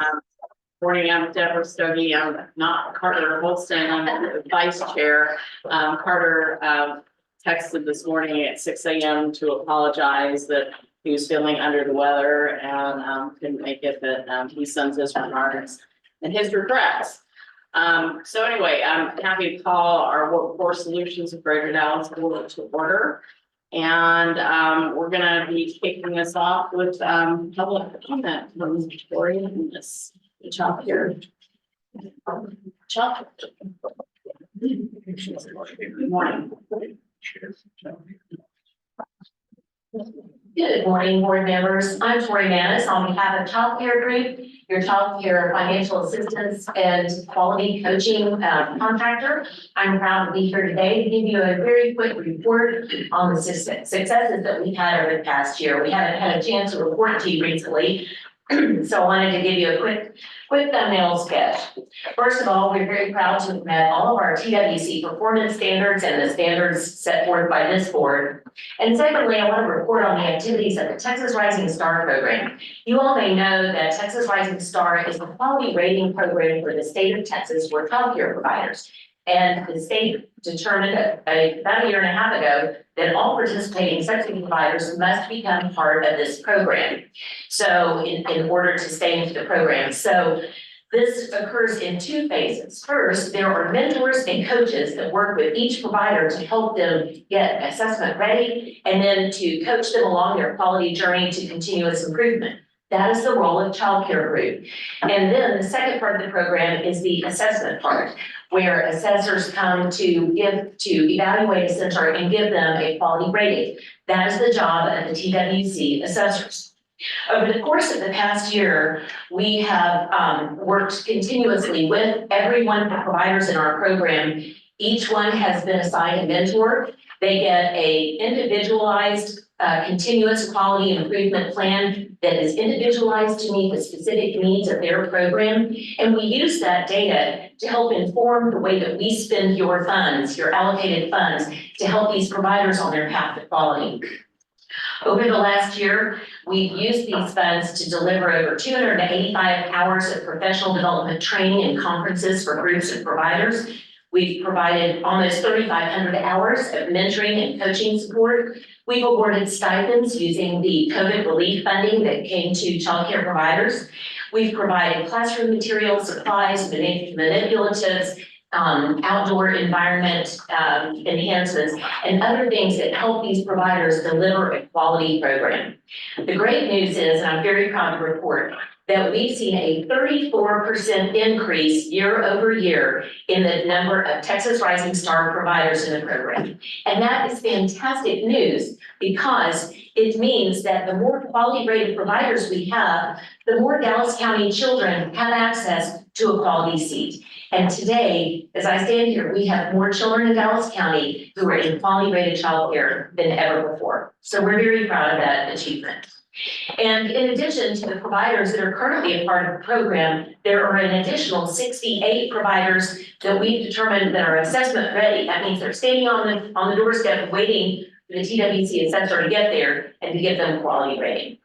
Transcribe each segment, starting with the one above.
Um, Morning, I'm Deborah Stogie. I'm not Carter Holston. I'm the vice chair. Carter texted this morning at 6 a.m. to apologize that he was feeling under the weather and couldn't make it, but he sends his remarks and his regrets. So anyway, I'm happy to call our Workforce Solutions of Greater Dallas Board to order. And we're gonna be kicking this off with public comment from Victoria and Miss Chop here. Chop. Good morning. Good morning, board members. I'm Tori Manis on behalf of Child Care Group, your child care financial assistance and quality coaching contractor. I'm proud to be here today to give you a very quick report on the successes that we've had over the past year. We haven't had a chance to report to you recently, so I wanted to give you a quick thumbnail sketch. First of all, we're very proud to have met all of our TWC performance standards and the standards set forth by this board. And secondly, I want to report on the activities of the Texas Rising Star program. You all may know that Texas Rising Star is a quality rating program for the state of Texas for child care providers. And the state determined about a year and a half ago that all participating sexual providers must become part of this program. So in order to stay into the program. So this occurs in two phases. First, there are mentors and coaches that work with each provider to help them get assessment ready and then to coach them along their quality journey to continuous improvement. That is the role of Child Care Group. And then the second part of the program is the assessment part, where assessors come to evaluate a center and give them a quality rating. That is the job of the TWC assessors. Over the course of the past year, we have worked continuously with every one of the providers in our program. Each one has been assigned a mentor. They get a individualized continuous quality improvement plan that is individualized to meet the specific needs of their program. And we use that data to help inform the way that we spend your funds, your allocated funds, to help these providers on their path to quality. Over the last year, we've used these funds to deliver over 285 hours of professional development training and conferences for groups of providers. We've provided almost 3,500 hours of mentoring and coaching support. We've awarded stipends using the COVID relief funding that came to child care providers. We've provided classroom materials, supplies, manipulatives, outdoor environment enhancements, and other things that help these providers deliver a quality program. The great news is, and I'm very proud to report, that we've seen a 34% increase year over year in the number of Texas Rising Star providers in the program. And that is fantastic news because it means that the more quality rated providers we have, the more Dallas County children have access to a quality seat. And today, as I stand here, we have more children in Dallas County who are in quality rated childcare than ever before. So we're very proud of that achievement. And in addition to the providers that are currently a part of the program, there are an additional 68 providers that we've determined that are assessment ready. That means they're standing on the doorstep waiting for the TWC assessor to get there and to give them a quality rating.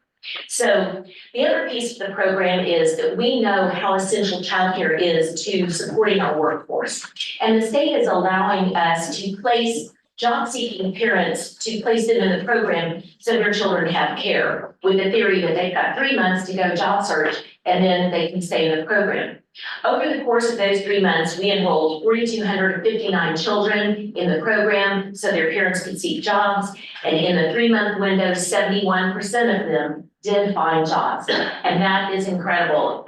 So the other piece of the program is that we know how essential childcare is to supporting our workforce. And the state is allowing us to place job-seeking parents to place them in the program so their children have care, with the theory that they've got 3 months to go job search and then they can stay in the program. Over the course of those 3 months, we enrolled 4,259 children in the program so their parents could seek jobs. And in the 3-month window, 71% of them did find jobs. And that is incredible.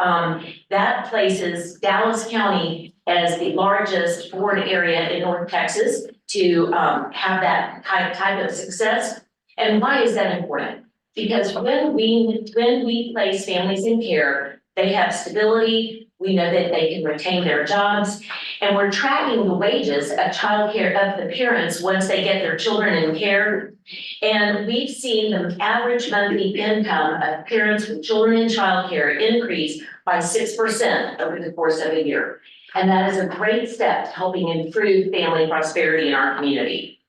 That places Dallas County as the largest board area in North Texas to have that type of success. And why is that important? Because when we place families in care, they have stability. We know that they can retain their jobs, and we're tracking the wages of childcare of the parents once they get their children in care. And we've seen the average monthly income of parents with children in childcare increase by 6% over the course of a year. And that is a great step to helping improve family prosperity in our community.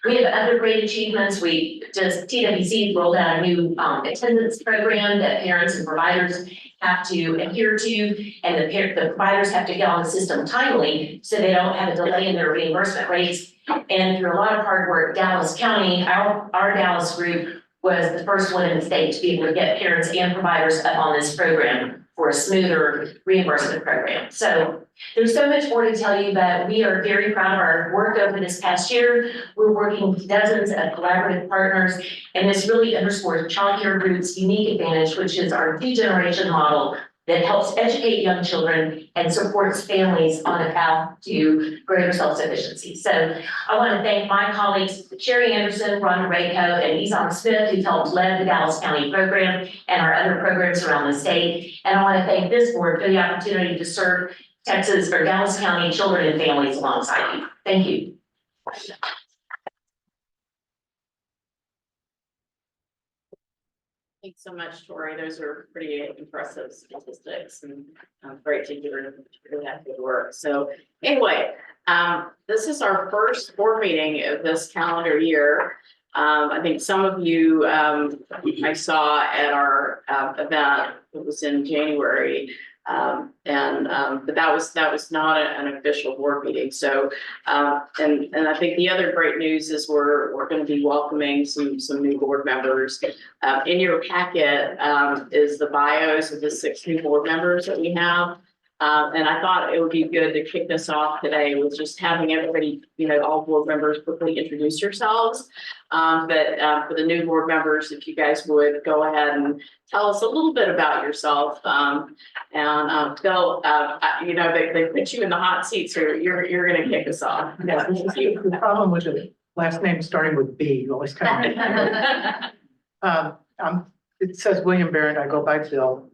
We have other great achievements. We just, TWC rolled out a new attendance program that parents and providers have to adhere to, and the providers have to get on the system timely, so they don't have a delay in their reimbursement rates. And through a lot of hard work, Dallas County, our Dallas group was the first one in the state to be able to get parents and providers up on this program for a smoother reimbursement program. So there's so much more to tell you, but we are very proud of our work over this past year. We're working with dozens of collaborative partners, and this really underscores Child Care Group's unique advantage, which is our two-generation model that helps educate young children and supports families on a path to greater self-sufficiency. So I want to thank my colleagues, Sherry Anderson, Rhonda Rayco, and Izan Smith, who've helped lead the Dallas County program and our other programs around the state. And I want to thank this board for the opportunity to serve Texas or Dallas County children and families alongside you. Thank you. Thanks so much, Tori. Those are pretty impressive statistics and great to hear that good work. So anyway, this is our first board meeting of this calendar year. I think some of you I saw at our event. It was in January. But that was not an official board meeting. So, and I think the other great news is we're going to be welcoming some new board members. In your packet is the bios of the 6 new board members that we have. And I thought it would be good to kick this off today with just having everybody, all board members quickly introduce yourselves. But for the new board members, if you guys would go ahead and tell us a little bit about yourself. Bill, they put you in the hot seat, so you're going to kick us off. Yeah, the problem with the last name starting with B, you always kind of. It says William Barrett, I go by Bill.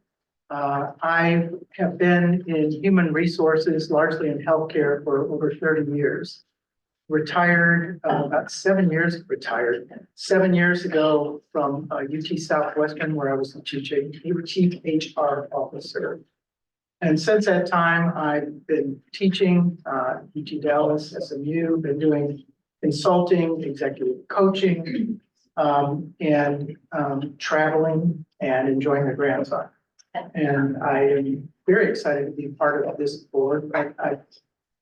I have been in human resources, largely in healthcare, for over 30 years. Retired, about 7 years retired, 7 years ago from UT Southwestern, where I was the chief HR officer. And since that time, I've been teaching UT Dallas, SMU, been doing consulting, executive coaching, and traveling and enjoying the grandson. And I am very excited to be part of this board. I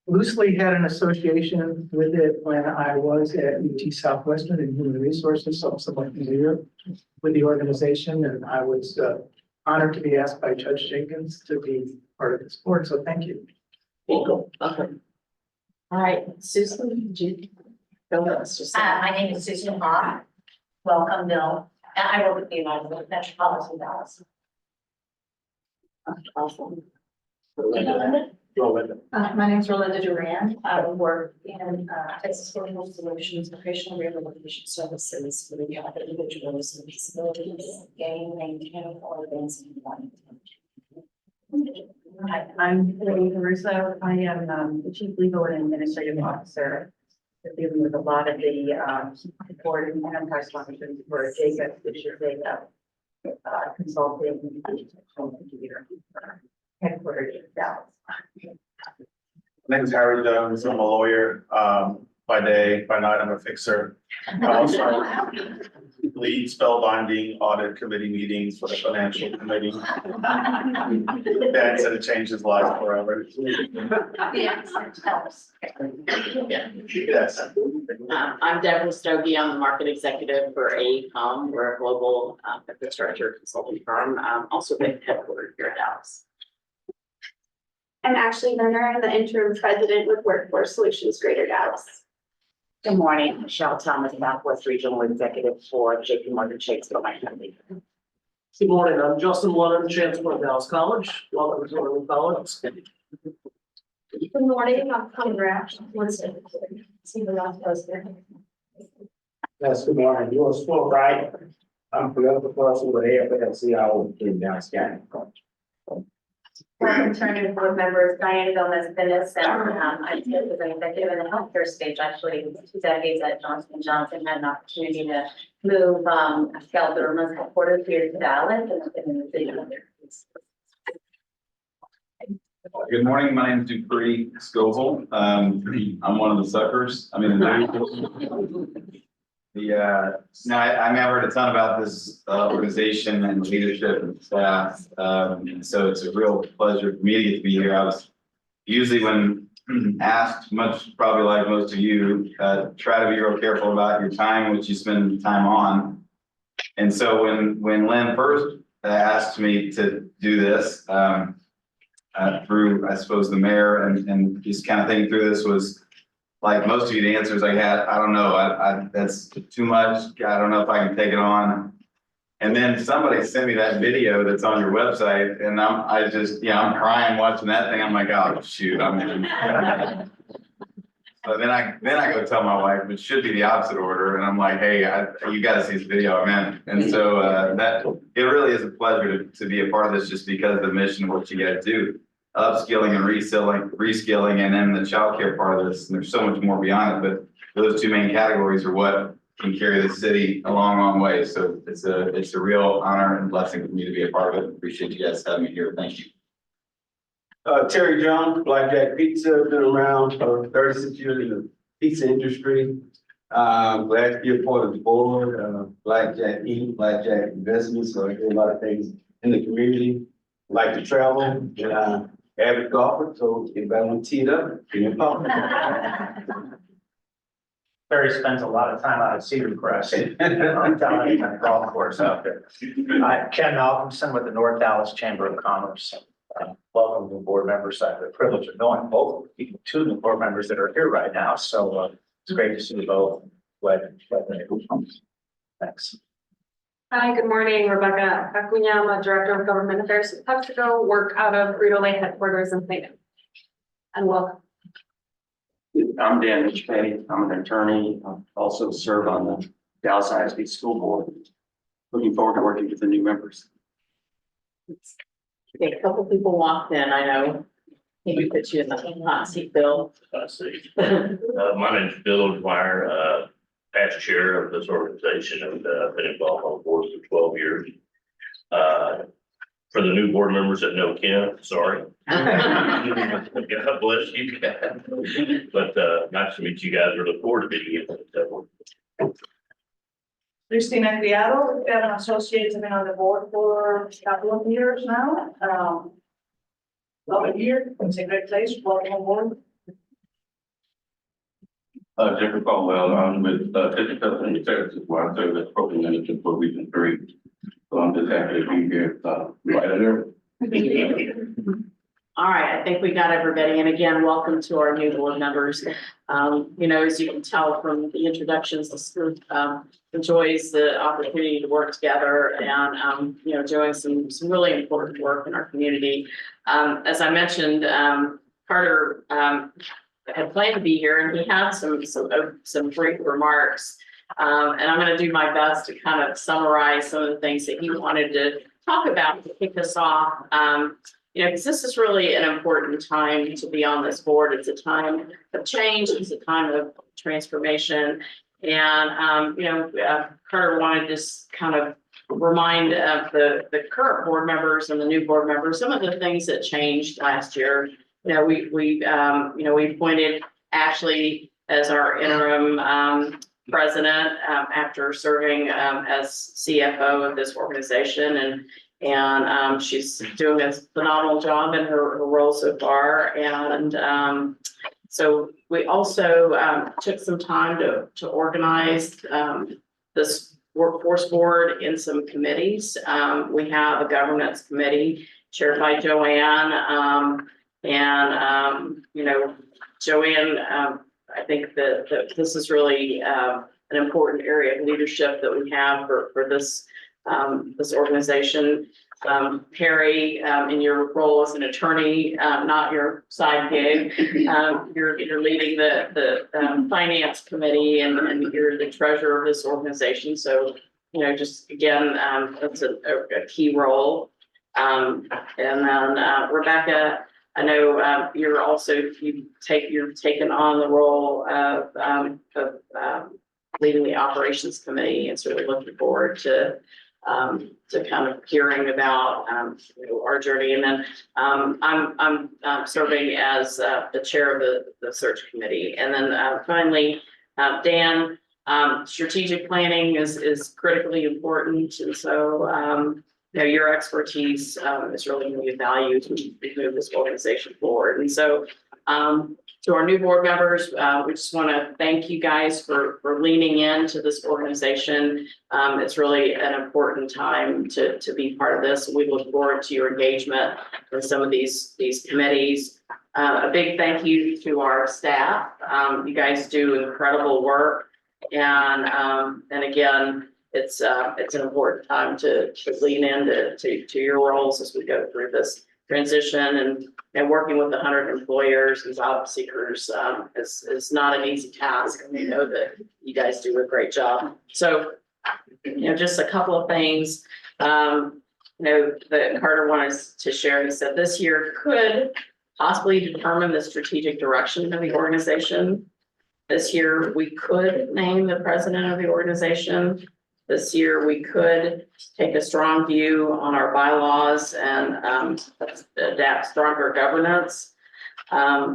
loosely had an association with it when I was at UT Southwestern in human resources, so I'm somewhat familiar with the organization, and I was honored to be asked by Judge Jenkins to be part of this board, so thank you. Cool. Welcome. All right, Susan, did you go with us? My name is Susan Ha. Welcome, Bill. And I work with the United Metropolitan Dallas. Awesome. My name is Rolinda Duran. I work in Texas Social Solutions, Vocational Rehabilitation Services for the young individuals with disabilities, gain, maintain, or advancing employment. Hi, I'm Lily Russo. I am the Chief Legal and Administrative Officer, dealing with a lot of the board and enterprise functions for Jacob, Fisher Jacob, consulting, computer, headquartered in Dallas. My name is Harry Jones. I'm a lawyer, by day, by night, I'm a fixer. I also lead spellbinding audit committee meetings for the financial committee. That's and it changes lives forever. Yes, helps. Yes. I'm Deborah Stogie. I'm the market executive for AECOM. We're a global infrastructure consulting firm, also headquartered here in Dallas. I'm Ashley Werner. I'm the interim president with Workforce Solutions Greater Dallas. Good morning, Michelle Thomas, Southwest Regional Executive for JPMorgan Chase for my family. Good morning, I'm Justin Leonard, Chancellor of Dallas College. Welcome to Northern College. Good morning, I'm Connie Rash. See the last post there. Yes, good morning. Yours full right. I'm political person with AFL-CIO in Dallas County. Alternative board members, Diane Gomez-Bendis, and I served as an executive in the healthcare space, actually 2 decades at Johnson & Johnson, had an opportunity to move Scale Durham's headquarters here to Dallas, and I've been in the city. Good morning, my name is Dupree Scoville. I'm one of the suckers. I mean, no, I mean, I've heard a ton about this organization and leadership and staff. And so it's a real pleasure for me to get to be here. I was usually when asked, much probably like most of you, try to be real careful about your time, which you spend time on. And so when Lynn first asked me to do this, through, I suppose, the mayor and just kind of thinking through this was like most of you, the answers I had, I don't know, that's too much. I don't know if I can take it on. And then somebody sent me that video that's on your website and I just, I'm crying watching that thing. I'm like, oh, shoot, but then I go tell my wife, which should be the opposite order. And I'm like, hey, you gotta see this video, I'm in. And so, that it really is a pleasure to be a part of this just because of the mission of what you guys do. Upskilling and reskilling, and then the childcare part of this. And there's so much more beyond it, but those two main categories are what can carry the city a long, long way. So it's a real honor and blessing for me to be a part of it. Appreciate you guys having me here. Thank you. Terry Jones, Blackjack Pizza, been around for 36 years in the pizza industry. Glad to be a part of the board, Blackjack Inc., Blackjack Investments, so I do a lot of things in the community. Like to travel, and avid golfer, so if I want to tee it up, give me a call. Barry spends a lot of time out at Cedar Crest. I'm telling you, on the golf course out there. Ken Malcolmson with the North Dallas Chamber of Commerce. Welcome to the board members. I have the privilege of knowing both, even two of the board members that are here right now. So it's great to see you both. Thanks. Hi, good morning, Rebecca Acuna. I'm a Director of Government Affairs at PepsiCo, work out of Frito-Lay headquarters in Plano. And welcome. I'm Dan Mitchpay. I'm an attorney. I also serve on the Dallas ISD School Board. Looking forward to working with the new members. Okay, a couple people walked in, I know. Maybe put you in the hot seat, Bill. I see. My name's Bill Dwyer, past chair of this organization and been involved on the board for 12 years. For the new board members that know Ken, sorry. God bless you guys. But nice to meet you guys. We look forward to meeting you. Christina Criado, we've got an associate, been on the board for a couple of years now. Love it here, it's a great place, welcome on board. Jeffrey Caldwell, I'm with Typical in Texas, where I serve as program manager for Region 3. So I'm just happy to be here, right there. All right, I think we got everybody. And again, welcome to our new board members. As you can tell from the introductions, this group enjoys the opportunity to work together and, doing some really important work in our community. As I mentioned, Carter had planned to be here and he had some brief remarks. And I'm going to do my best to kind of summarize some of the things that he wanted to talk about to kick us off. Because this is really an important time to be on this board. It's a time of change. It's a time of transformation. And, Carter wanted to just kind of remind the current board members and the new board members some of the things that changed last year. We appointed Ashley as our interim president after serving as CFO of this organization, and she's doing a phenomenal job in her role so far. And so we also took some time to organize this workforce board in some committees. We have a governance committee chaired by Joanne. Joanne, I think that this is really an important area of leadership that we have for this organization. Perry, in your role as an attorney, not your side gig, you're leading the finance committee and you're the treasurer of this organization. So, just again, that's a key role. And then Rebecca, I know you've taken on the role of leading the operations committee, and certainly looking forward to to kind of hearing about, you know, our journey. And then, I'm serving as, the chair of the search committee. And then, finally, Dan, strategic planning is critically important. And so, you know, your expertise, is really going to be valued to move this organization forward. And so, to our new board members, we just want to thank you guys for leaning into this organization. It's really an important time to be part of this. We look forward to your engagement in some of these committees. A big thank you to our staff. You guys do incredible work. And again, it's an important time to lean into your roles as we go through this transition, and working with 100 employers and job seekers is not an easy task. And we know that you guys do a great job. So, you know, just a couple of things, you know, that Carter wanted to share. He said this year could possibly determine the strategic direction of the organization. This year, we could name the president of the organization. This year, we could take a strong view on our bylaws and adapt stronger governance.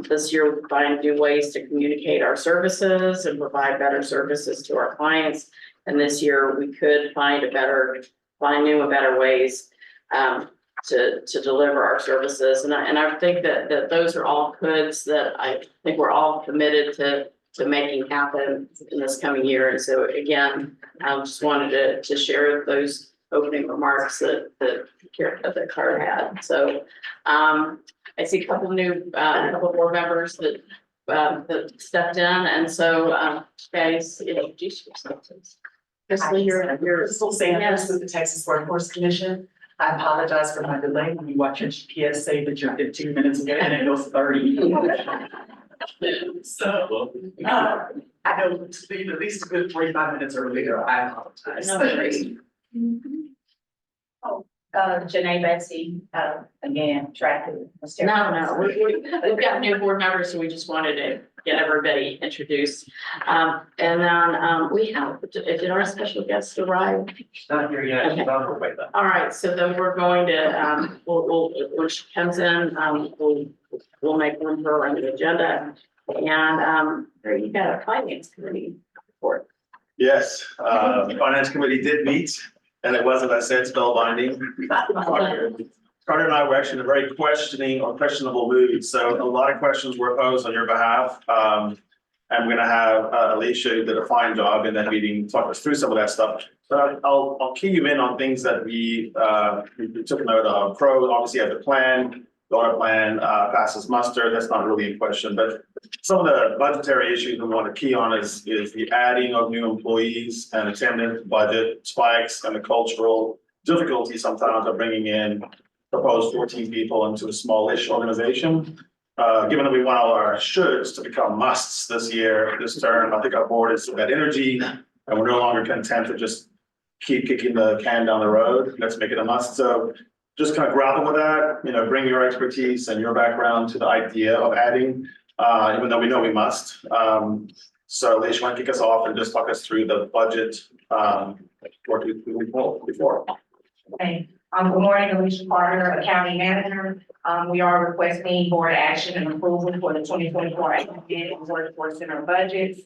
This year, we find new ways to communicate our services and provide better services to our clients. And this year, we could find new and better ways to deliver our services. And I think that those are all coulds that I think we're all committed to making happen in this coming year. And so again, I just wanted to share those opening remarks that Carter had. So I see a couple new couple board members that stepped in, and so guys, introduce yourselves. Crystal, you're Crystal Sanders with the Texas Workforce Commission. I apologize for my delay. When you watch your GPS say that you're 15 minutes away and it goes 30. So, I know to be at least a good 45 minutes earlier. I apologize. No worries. Janae Betsy, again, tracking. No, we've got new board members, so we just wanted to get everybody introduced. And then we have, did our special guest arrive? Not here yet. Okay. She's on her way though. All right, so then we're going to, when she comes in, we'll make room for her on the agenda. And there you got a finance committee report. Yes, the finance committee did meet, and it was, as I said, spellbinding. Carter and I were actually in a very questionable mood, so a lot of questions were posed on your behalf. And we're gonna have Alicia, who did a fine job in that meeting, talk us through some of that stuff. But I'll key you in on things that we took note of. Pro obviously has a plan, the audit plan passes muster, that's not really in question, but some of the budgetary issues we want to key on is the adding of new employees and attendance, budget spikes, and the cultural difficulty sometimes of bringing in proposed 14 people into a smallish organization. Given that we want all our shoulds to become musts this year, this term, I think our board is that energy, and we're no longer content to just keep kicking the can down the road. Let's make it a must. So just kind of grapple with that, you know, bring your expertise and your background to the idea of adding, even though we know we must. So Alicia, why don't you kick us off and just talk us through the budget before. Okay, good morning, Alicia Carter, Accounting Manager. We are requesting board action and approval for the 2024 aggregate and workforce center budgets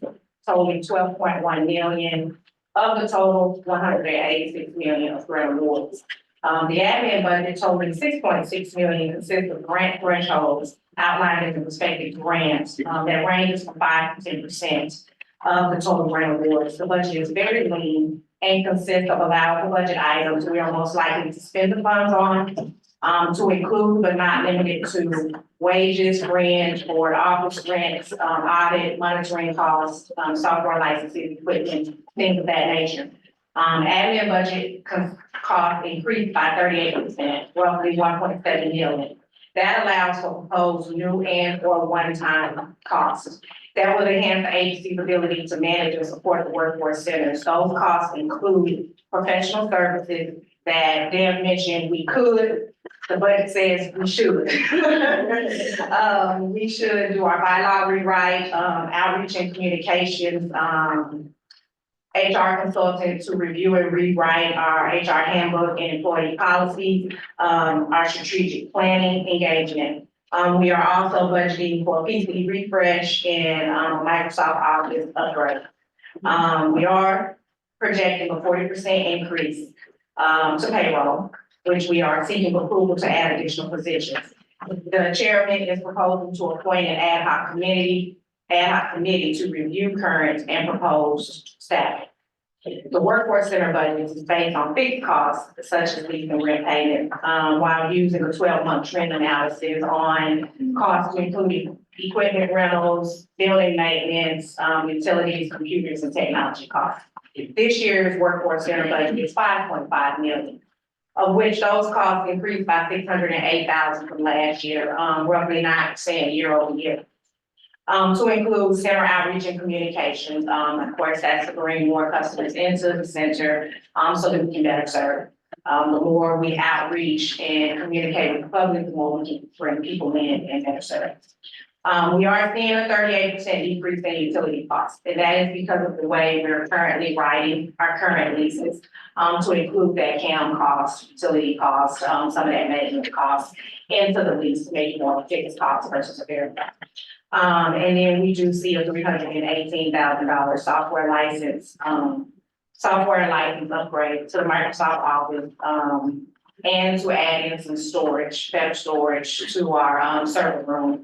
totaling 12.1 million. Of the total, 186 million of grant awards. The admin budget totaling 6.6 million consists of grant thresholds outlined in the respective grants. That ranges from 5 to 10% of the total grant awards. The budget is very lean and consists of allowable budget items we are most likely to spend the funds on, to include but not limited to wages, rent, board office rents, audit, monitoring costs, software licenses, equipment, things of that nature. Admin budget cost increased by 38%, roughly 1.7 million. That allows for proposed new and or one-time costs. That will enhance the agency's ability to manage and support the workforce centers. Those costs include professional services that Dan mentioned we could, the budget says we should. We should do our bylaw rewrite, outreach and communications, HR consultant to review and rewrite our HR handbook and employee policies, our strategic planning engagement. We are also budgeting for PC refresh and, Microsoft Office upgrade. We are projecting a 40% increase, to payroll, which we are seeking approval to add additional positions. The chairman is proposing to appoint an ad hoc committee to review current and proposed staff. The workforce center budget is based on fixed costs such as lease and rent payment, while using a 12-month trend analysis on costs including equipment rentals, building maintenance, utilities, computers, and technology costs. This year's workforce center budget is $5.5 million, of which those costs increased by $608,000 from last year, roughly 9% year over year. To include center outreach and communications, of course, that's to bring more customers into the center, so that we can better serve. The more we outreach and communicate with the public, the more we can bring people in and better serve. We are seeing a 38% decrease in utility costs, and that is because of the way we're currently writing our current leases, to include that CAM cost, utility cost, some of that maintenance cost into the lease to make it more fixed cost versus a variable. And then we do see a $318,000 software license upgrade to the Microsoft Office, and to add in some storage, better storage to our, server room,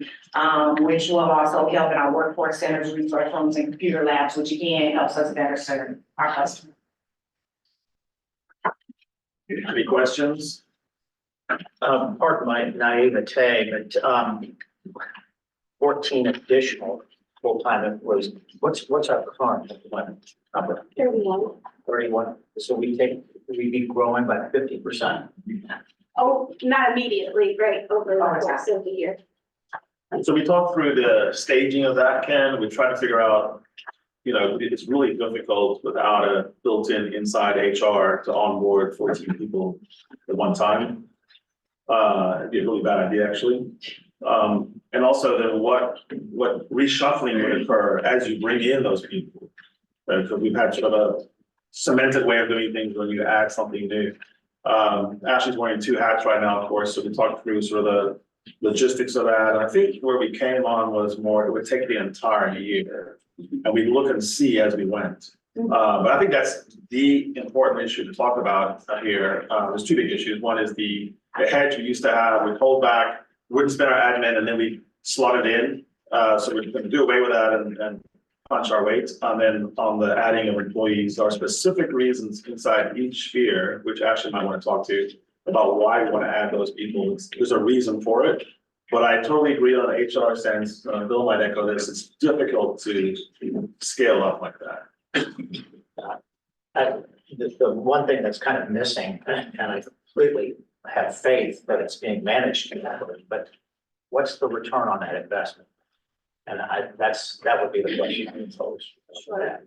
which will also help in our workforce centers, resource rooms, and computer labs, which again helps us better serve our customers. Any questions? Pardon my naivete, but, 14 additional full-time employees, what's our current employment number? 31, so we'd be growing by 50%. Oh, not immediately, right, over the course of the year. So we talked through the staging of that, Ken. We tried to figure out, it's really difficult without a built-in inside HR to onboard 14 people at one time. It'd be a really bad idea, actually. And also then what reshuffling would occur as you bring in those people. Right? So we've had sort of a cemented way of doing things when you add something new. Ashley's wearing two hats right now, of course, so we talked through sort of the logistics of that. And I think where we came on was more, it would take the entire year and we'd look and see as we went. But I think that's the important issue to talk about here. There's two big issues. One is the hedge we used to have, we'd hold back, wouldn't spend our admin, and then we slot it in. So we're going to do away with that and punch our weight. And then on the adding of employees, there are specific reasons inside each sphere, which Ashley might want to talk to about why we want to add those people. There's a reason for it. But I totally agree on the HR sense. Bill might echo this. It's difficult to scale up like that. The one thing that's kind of missing, and I completely have faith that it's being managed correctly, but what's the return on that investment? And that would be the question I would pose. Sure.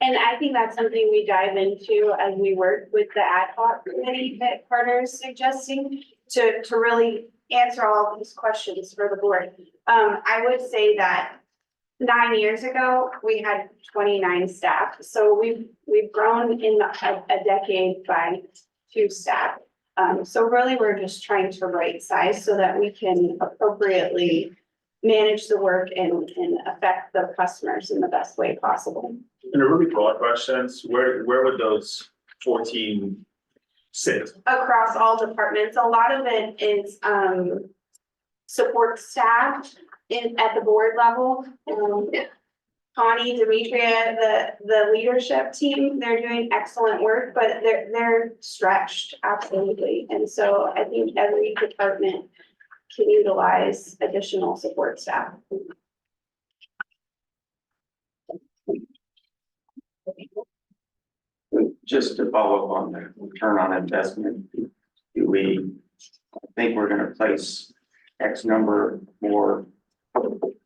And I think that's something we dive into as we work with the ad hoc committee that Carter is suggesting to really answer all of these questions for the board. I would say that 9 years ago, we had 29 staff. So we've grown in a decade by 2 staff. So really, we're just trying to right size so that we can appropriately manage the work and affect the customers in the best way possible. In a really broad brush sense, where would those 14 sit? Across all departments, a lot of it is support staff at the board level. Connie, Demetria, the leadership team, they're doing excellent work, but they're stretched, absolutely. And so I think every department can utilize additional support staff. Just to follow up on the return on investment, do we think we're gonna place X number more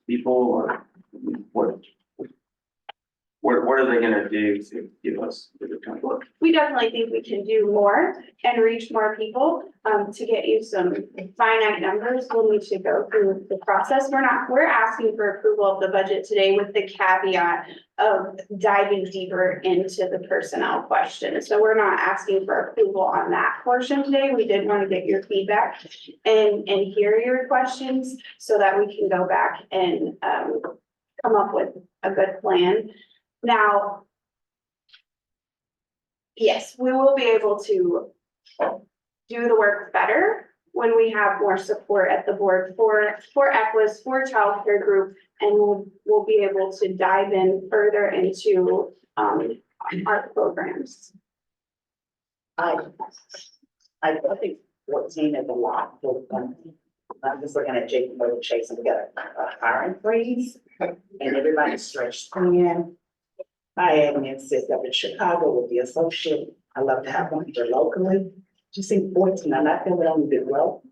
people or what? what are they gonna do to give us the kind of work? We definitely think we can do more and reach more people. To get you some finite numbers, we'll need to go through the process. We're asking for approval of the budget today with the caveat of diving deeper into the personnel question. So we're not asking for approval on that portion today. We did want to get your feedback and hear your questions so that we can go back and come up with a good plan. Now, yes, we will be able to do the work better when we have more support at the board for Equus, for childcare group, and we'll be able to dive in further into our programs. I think 14 is a lot. I'm just looking at Jacob and Chase, and we got a hiring freeze, and everybody's stretched thin. I am insist up in Chicago with the associate. I love to have one here locally. Just see 14, and I feel that I'm doing well.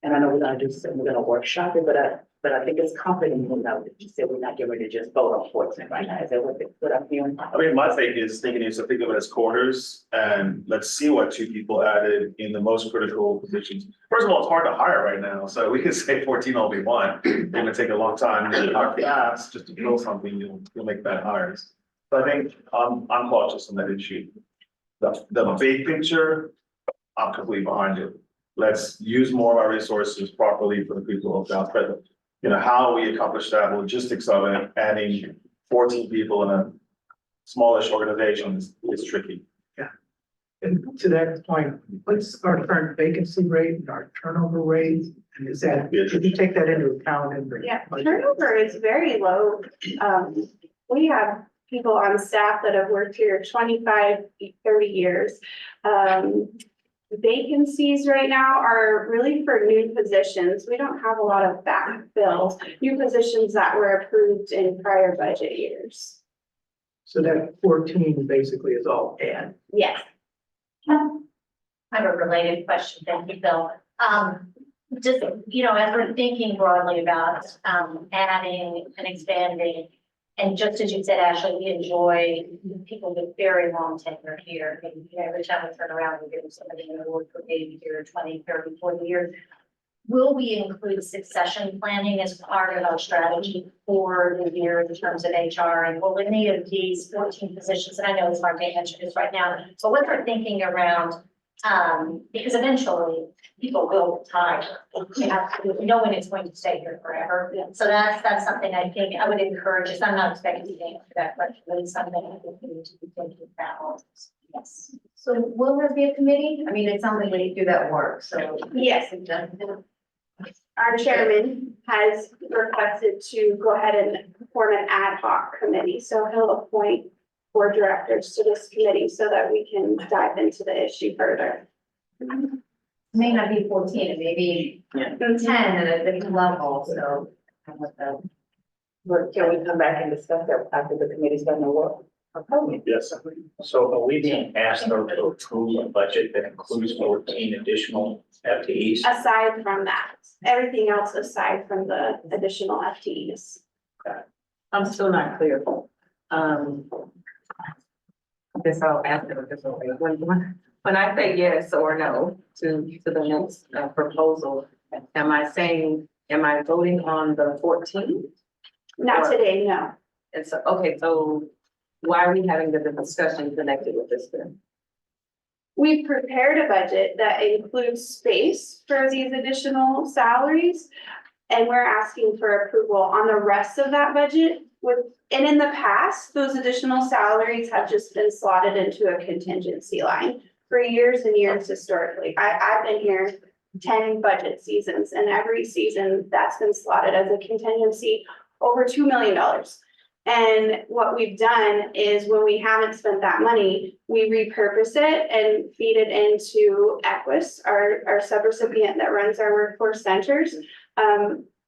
And I know we're gonna do something, we're gonna workshop it, but I think it's comforting to know that you said we're not getting ready to just vote on 14 right now. Is that what I'm hearing? I mean, my thing is thinking is to think of it as quarters and let's see what 2 people added in the most critical positions. First of all, it's hard to hire right now, so we can say 14 all we want. It's gonna take a long time to hire fast, just to build something, you'll make bad hires. So I think I'm cautious on that issue. The big picture, I'm completely behind it. Let's use more of our resources properly for the people of South Present. You know, how we accomplish that, logistics of it, adding 14 people in a smallish organization is tricky. And to that point, what's our current vacancy rate and our turnover rate? And is that, did you take that into account? Yeah, turnover is very low. We have people on staff that have worked here 25, 30 years. Vacancies right now are really for new positions. We don't have a lot of backfills, new positions that were approved in prior budget years. So that 14 basically is all add. Yes. I have a related question, thank you, Bill. Just, you know, as we're thinking broadly about adding and expanding, and just as you said, Ashley, we enjoy people with very long tenure here. And, you know, every time we turn around, we give somebody an award for being here 20, 30, 40 years. Will we include succession planning as part of our strategy for the year in terms of HR? And will any of these 14 positions, and I know it's hard to answer this right now, but what we're thinking around, because eventually people will retire. You have to know when it's going to stay here forever. So that's something I think I would encourage. I'm not expecting to answer that question, but it's something I think we need to be thinking about. Yes. So will there be a committee? I mean, it's something we do that work, so. Yes. Our chairman has requested to go ahead and form an ad hoc committee, so he'll appoint board directors to this committee so that we can dive into the issue further. May not be 14, it may be 10 at a different level, so. But can we come back and discuss that after the committee's done their work? Yes. So are we being asked to approve a budget that includes 14 additional FTEs? Aside from that, everything else aside from the additional FTEs. I'm still not clear. I guess I'll ask it a different way. When I say yes or no to the next proposal, am I voting on the 14? Not today, no. And so, okay, so why are we having the discussion connected with this then? We've prepared a budget that includes space for these additional salaries. And we're asking for approval on the rest of that budget and in the past, those additional salaries have just been slotted into a contingency line for years and years historically. I've been here 10 budget seasons, and every season that's been slotted as a contingency over $2 million. And what we've done is when we haven't spent that money, we repurpose it and feed it into Equus, our subrecipient that runs our workforce centers,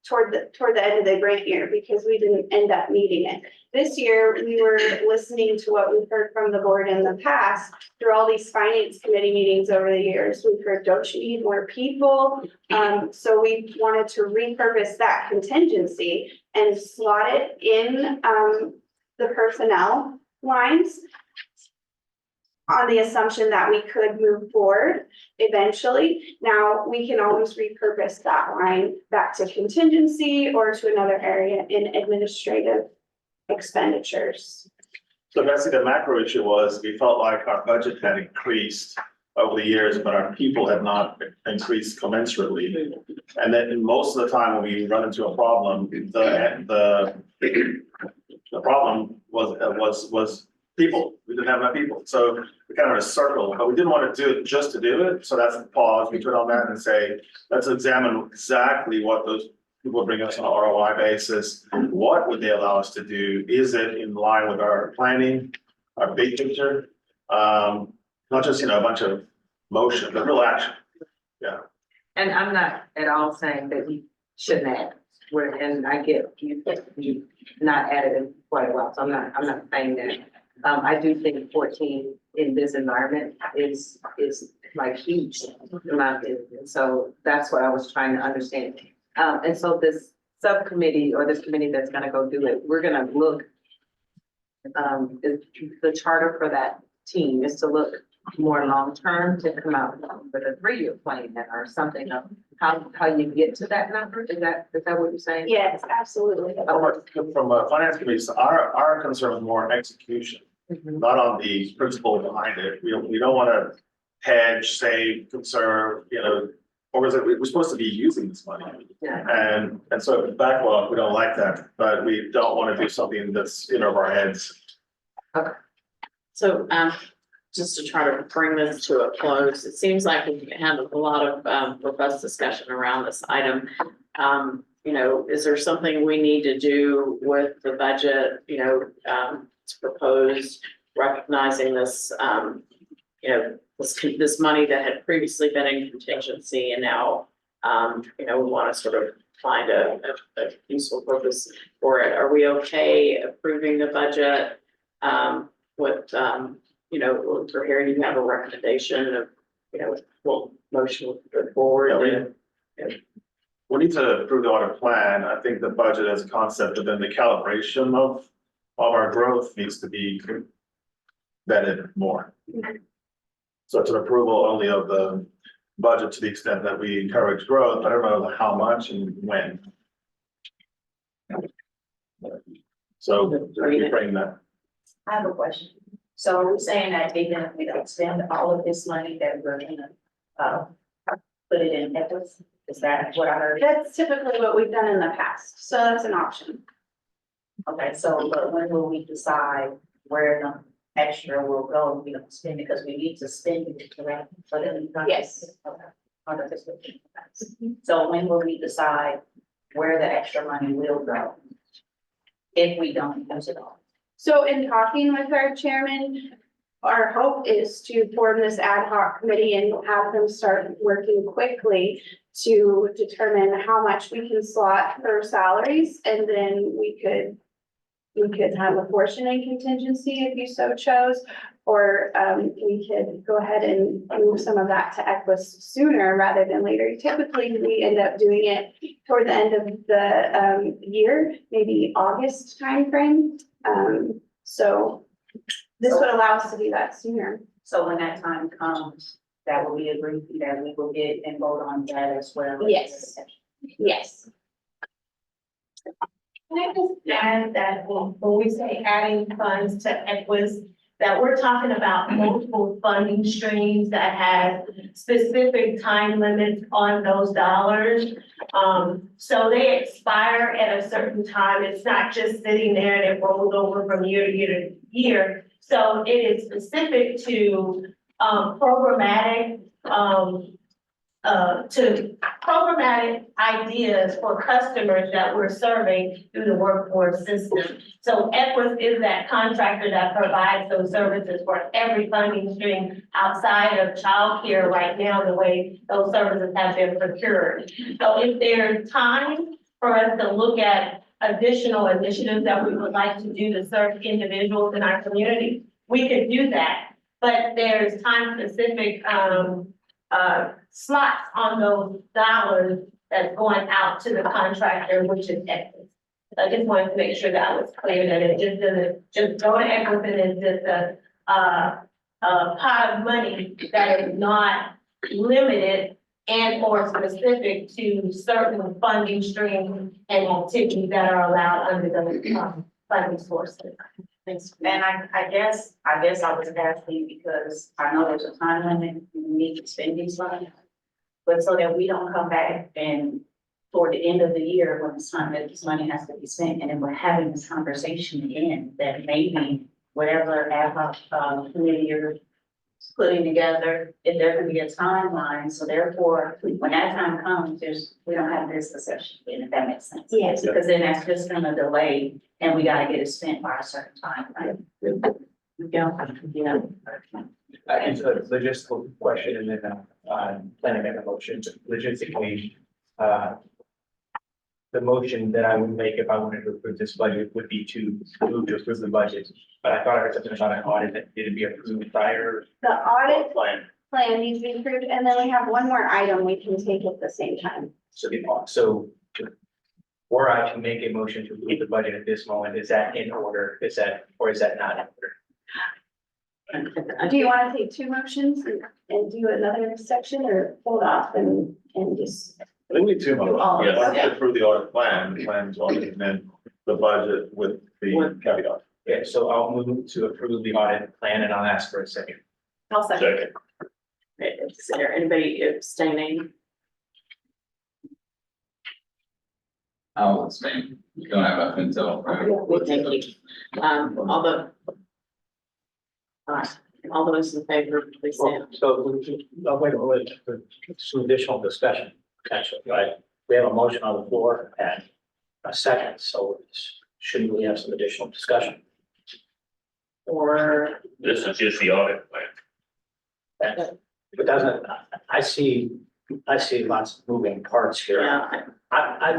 toward the end of the grant year, because we didn't end up needing it. This year, we were listening to what we've heard from the board in the past through all these finance committee meetings over the years. We've heard, don't you need more people? So we wanted to repurpose that contingency and slot it in the personnel lines on the assumption that we could move forward eventually. Now, we can always repurpose that line back to contingency or to another area in administrative expenditures. So basically, the macro issue was, we felt like our budget had increased over the years, but our people had not increased commensurately. And then most of the time when we run into a problem, the problem was people. We didn't have enough people. So we kind of in a circle, but we didn't want to do it just to do it. So that's the pause. We put on that and say, let's examine exactly what those people bring us on an ROI basis. What would they allow us to do? Is it in line with our planning, our big picture? Not just, a bunch of motion, but real action. And I'm not at all saying that you shouldn't add, and I get you not added in quite a while, so I'm not saying that. I do think 14 in this environment is like huge in my opinion, so that's what I was trying to understand. And so this subcommittee or this committee that's gonna go do it, we're gonna look. The charter for that team is to look more long-term, to come out with a 3-year plan or something of how you get to that number. Is that what you're saying? Yes, absolutely. From a finance committee, so our concern is more execution, not on the principle behind it. We don't want to hedge, save, conserve, or is it, we're supposed to be using this money. Yeah. And so backlog, we don't like that, but we don't want to do something that's over our heads. So, just to try to bring this to a close, it seems like we've had a lot of robust discussion around this item. Is there something we need to do with the budget, to propose recognizing this, this money that had previously been in contingency and now, we want to sort of find a useful purpose for it. Are we okay approving the budget with, for here you have a recommendation of, what motion will go forward? We need to approve the audit plan. I think the budget as a concept, but then the calibration of our growth needs to be vetted more. So it's an approval only of the budget to the extent that we encourage growth, but I don't know how much and when. So we bring that. I have a question. So are we saying that even if we don't spend all of this money, that we're gonna, put it in EPIS? Is that what I heard? That's typically what we've done in the past, so that's an option. Okay, so, but when will we decide where the extra will go? We don't spend it because we need to spend it, correct? So then we don't. Yes. Okay. Under this. So when will we decide where the extra money will go? If we don't use it all? So in talking with our chairman, our hope is to form this ad hoc committee and have them start working quickly to determine how much we can slot for salaries, and then we could have a portion in contingency if you so chose, or we could go ahead and move some of that to Equus sooner rather than later. Typically, we end up doing it toward the end of the year, maybe August timeframe. So this would allow us to do that sooner. So when that time comes, that will be agreed, that we will get and vote on that as well? Yes. Yes. Can I just add that when we say adding funds to Equus, that we're talking about multiple funding streams that have specific time limits on those dollars. So they expire at a certain time. It's not just sitting there and it rolls over from year to year to year. So it is specific to programmatic ideas for customers that we're serving through the workforce system. So Equus is that contractor that provides those services for every funding stream outside of childcare right now, the way those services have been procured. So if there's time for us to look at additional initiatives that we would like to do to serve individuals in our community, we could do that. But there's time specific slots on those dollars that's going out to the contractor, which is Equus. I just wanted to make sure that was clear, that it just doesn't, just going Equipment is just a pot of money that is not limited and or specific to certain funding streams and activities that are allowed under the funding sources. Thanks. And I guess I was asking because I know there's a time limit, you need to spend these funds. But so that we don't come back and toward the end of the year, when it's time that this money has to be spent, and then we're having this conversation again, that maybe whatever ad hoc, committee you're putting together, it doesn't be a timeline, so therefore, when that time comes, we don't have this discussion, again, if that makes sense. Yes. Because then that's just gonna delay, and we gotta get it spent by a certain time, right? It's a logistical question and then, planning and motion, logistically, the motion that I would make if I wanted to approve this budget would be to move to approve the budget. But I thought I heard something about an audit that needed to be approved prior. The audit Plan. plan needs to be approved, and then we have one more item we can take at the same time. Were I to make a motion to approve the budget at this moment, is that in order? Is that not in order? Do you want to take two motions and do another section, or hold off and just? I think we need two all. motions. Yes, Okay. to approve the audit plan, the plan's audit, and then the budget with the caveat. Yeah, so I'll move to approve the audit plan and I'll ask for a second. I'll second. Second. Okay, is there anybody abstaining? I'll abstain. Don't have up until. Thank you. All those in favor, please stand. Wait, some additional discussion, potentially, right? We have a motion on the floor and a second, so shouldn't we have some additional discussion? Or, This is just the audit plan. It doesn't, I see lots of moving parts here. yeah, I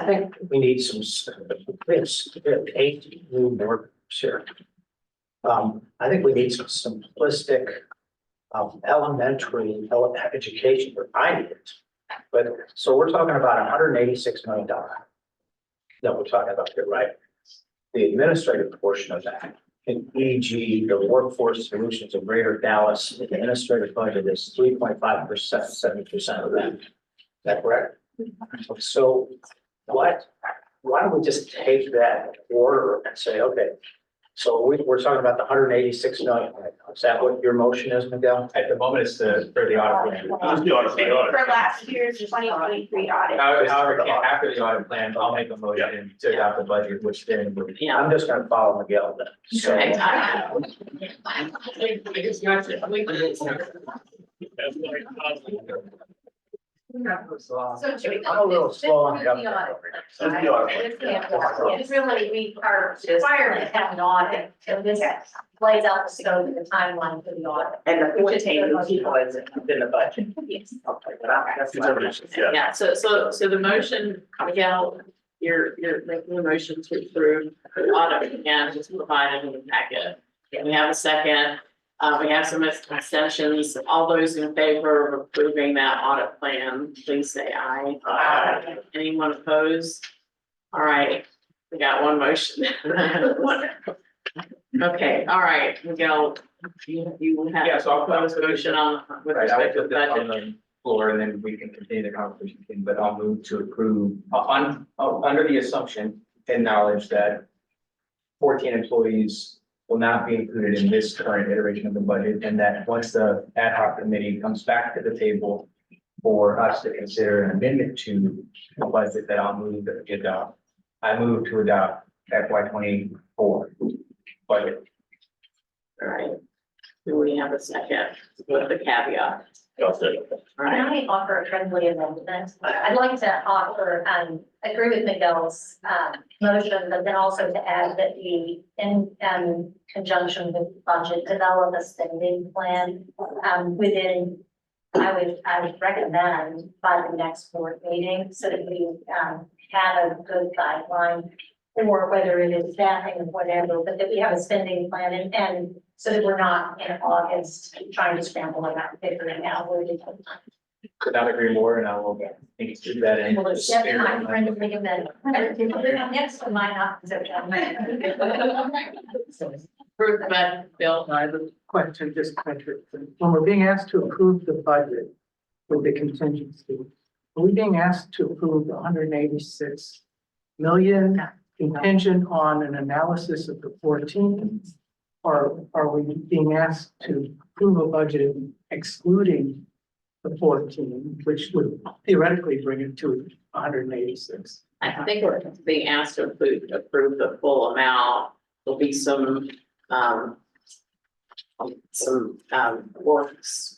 think we need we have 8 new board members here. I think we need some simplistic, elementary education, or I need it. But, so we're talking about $186 million that we're talking about here, right? The administrative portion of that, e.g. the Workforce Solutions of Greater Dallas, the administrative budget is 3.5%, 70% of that. Is that correct? So why don't we just take that order and say, okay, so we're talking about the 186 million. Is that what your motion is, Miguel? At the moment, it's for the audit plan. Just the audit, the audit. For last year's 2023 audit. However, after the audit plan, I'll make a motion to adopt the budget, which then, Yeah. I'm just gonna follow Miguel then. So, Okay. So I'm a little slow on the It's uptake. That's the audit plan. It's really, we are required to have an audit, so this lays out the scope and the timeline for the audit. And the Which is 14 good. people is in the budget. Yes. Okay, but that's my motion. Yeah. Yeah, so the motion, Miguel, you're making a motion to approve the audit again, just provided in the packet. And we have a second, we have some extensions, all those in favor of approving that audit plan, please say aye. Aye. Anyone opposed? All right, we got one motion. Okay, all right, Miguel, you will have. Yeah, so I'll put a motion on with Right, I'll respect to put the this on budget. the floor and then we can continue the conversation, but I'll move to approve, under the assumption and knowledge that 14 employees will not be included in this current iteration of the budget, and that once the ad hoc committee comes back to the table for us to consider an amendment to the budget, that I'll move to adopt. I move to adopt FY 24 budget. All right, do we have a second with the caveat? I'll say. All Can right, I offer a friendly amendment? I'd like to offer, agree with Miguel's, motion, but then also to add that we, in, conjunction with the budget, develop a spending plan, within, I would recommend by the next board meeting, so that we, have a good guideline for whether it is staffing or whatever, but that we have a spending plan and so that we're not in August trying to scramble around figuring out where to put money. Could not agree more, and I will include that in. Well, the it's Jeff, spirit my of friend, is making that. Next to mine, opposite. Approve the budget, Bill. I have a question, just when we're being asked to approve the budget with the contingency, are we being asked to approve 186 million contingent on an analysis of the 14? Or are we being asked to approve a budget excluding the 14, which would theoretically bring it to 186? I think we're being asked to approve the full amount. There'll be some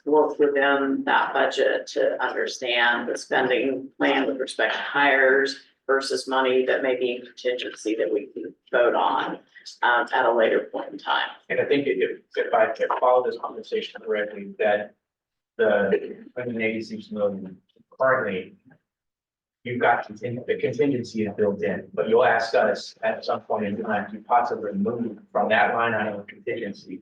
work within that budget to understand the spending plan with respect to hires versus money that may be in contingency that we can vote on at a later point in time. And I think if I can follow this conversation correctly, that the 186 million currently, you've got the contingency is built in, but you'll ask us at some point in time to possibly move from that line item of contingency,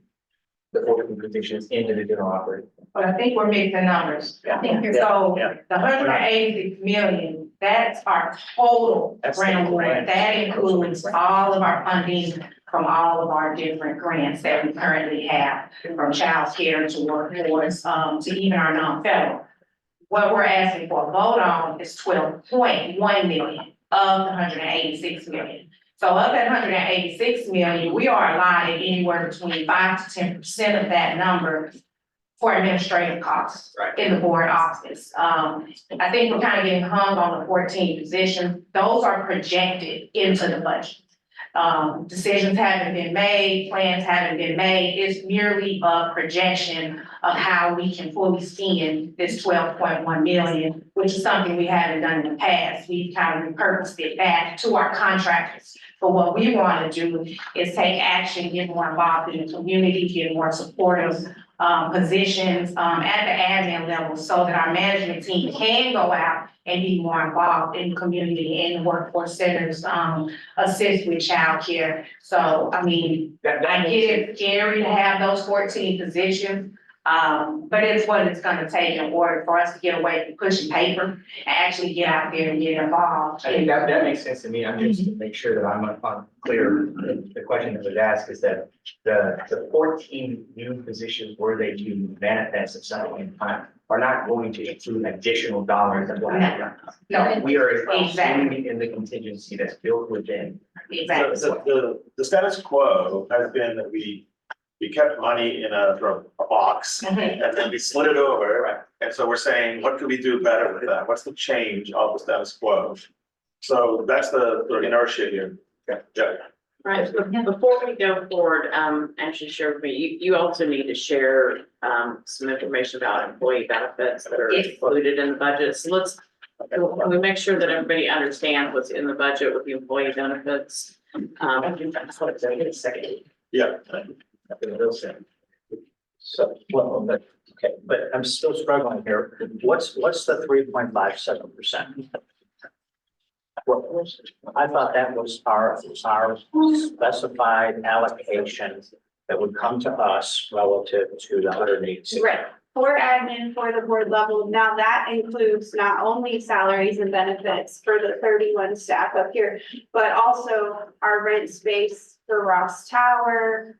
the 14 positions into the general operating. But I think we're mixing numbers. I think you're. So Yeah. the 186 million, that's our total That's the grant grant. grant. That includes all of our funding from all of our different grants that we currently have, from child care to workforce, to even our non-federal. What we're asking for a vote on is 12.1 million of the 186 million. So of that 186 million, we are allotted anywhere between 5 to 10% of that number for administrative costs in the board office. I think we're kind of getting hung on the 14 positions. Those are projected into the budget. Decisions haven't been made, plans haven't been made. It's merely a projection of how we can fully spend this 12.1 million, which is something we haven't done in the past. We've kind of repurposed it back to our contractors. But what we want to do is take action, get more involved in the community, get more supportive positions at the admin level so that our management team can go out and be more involved in the community and workforce centers, assist with childcare. So, I mean, I get it's scary to have those 14 positions. But it's what it's gonna take in order for us to get away from pushing paper and actually get out there and get involved. I think that makes sense to me. I'm just to make sure that I'm clear. The question that was asked is that the 14 new positions were they to manifest at some point in time are not going to include additional dollars that will have. No, We are Exactly. assuming in the contingency that's built within. exactly. The status quo has been that we kept money in a sort of a box Mhm. and then we slid it over. And so we're saying, what can we do better with that? What's the change of the status quo? So that's the inertia here. Yeah. Right, before we go forward, actually share with me, you also need to share, some information about employee benefits that are Yes. included in the budget. So can we make sure that everybody understands what's in the budget with the employee benefits? That's what it's in a second. Yeah. So, well, but, okay, but I'm still struggling here. What's the 3.57%? I thought that was our specified allocation that would come to us relative to the 186. Right, for admin, for the board level, now that includes not only salaries and benefits for the 31 staff up here, but also our rent space for Ross Tower,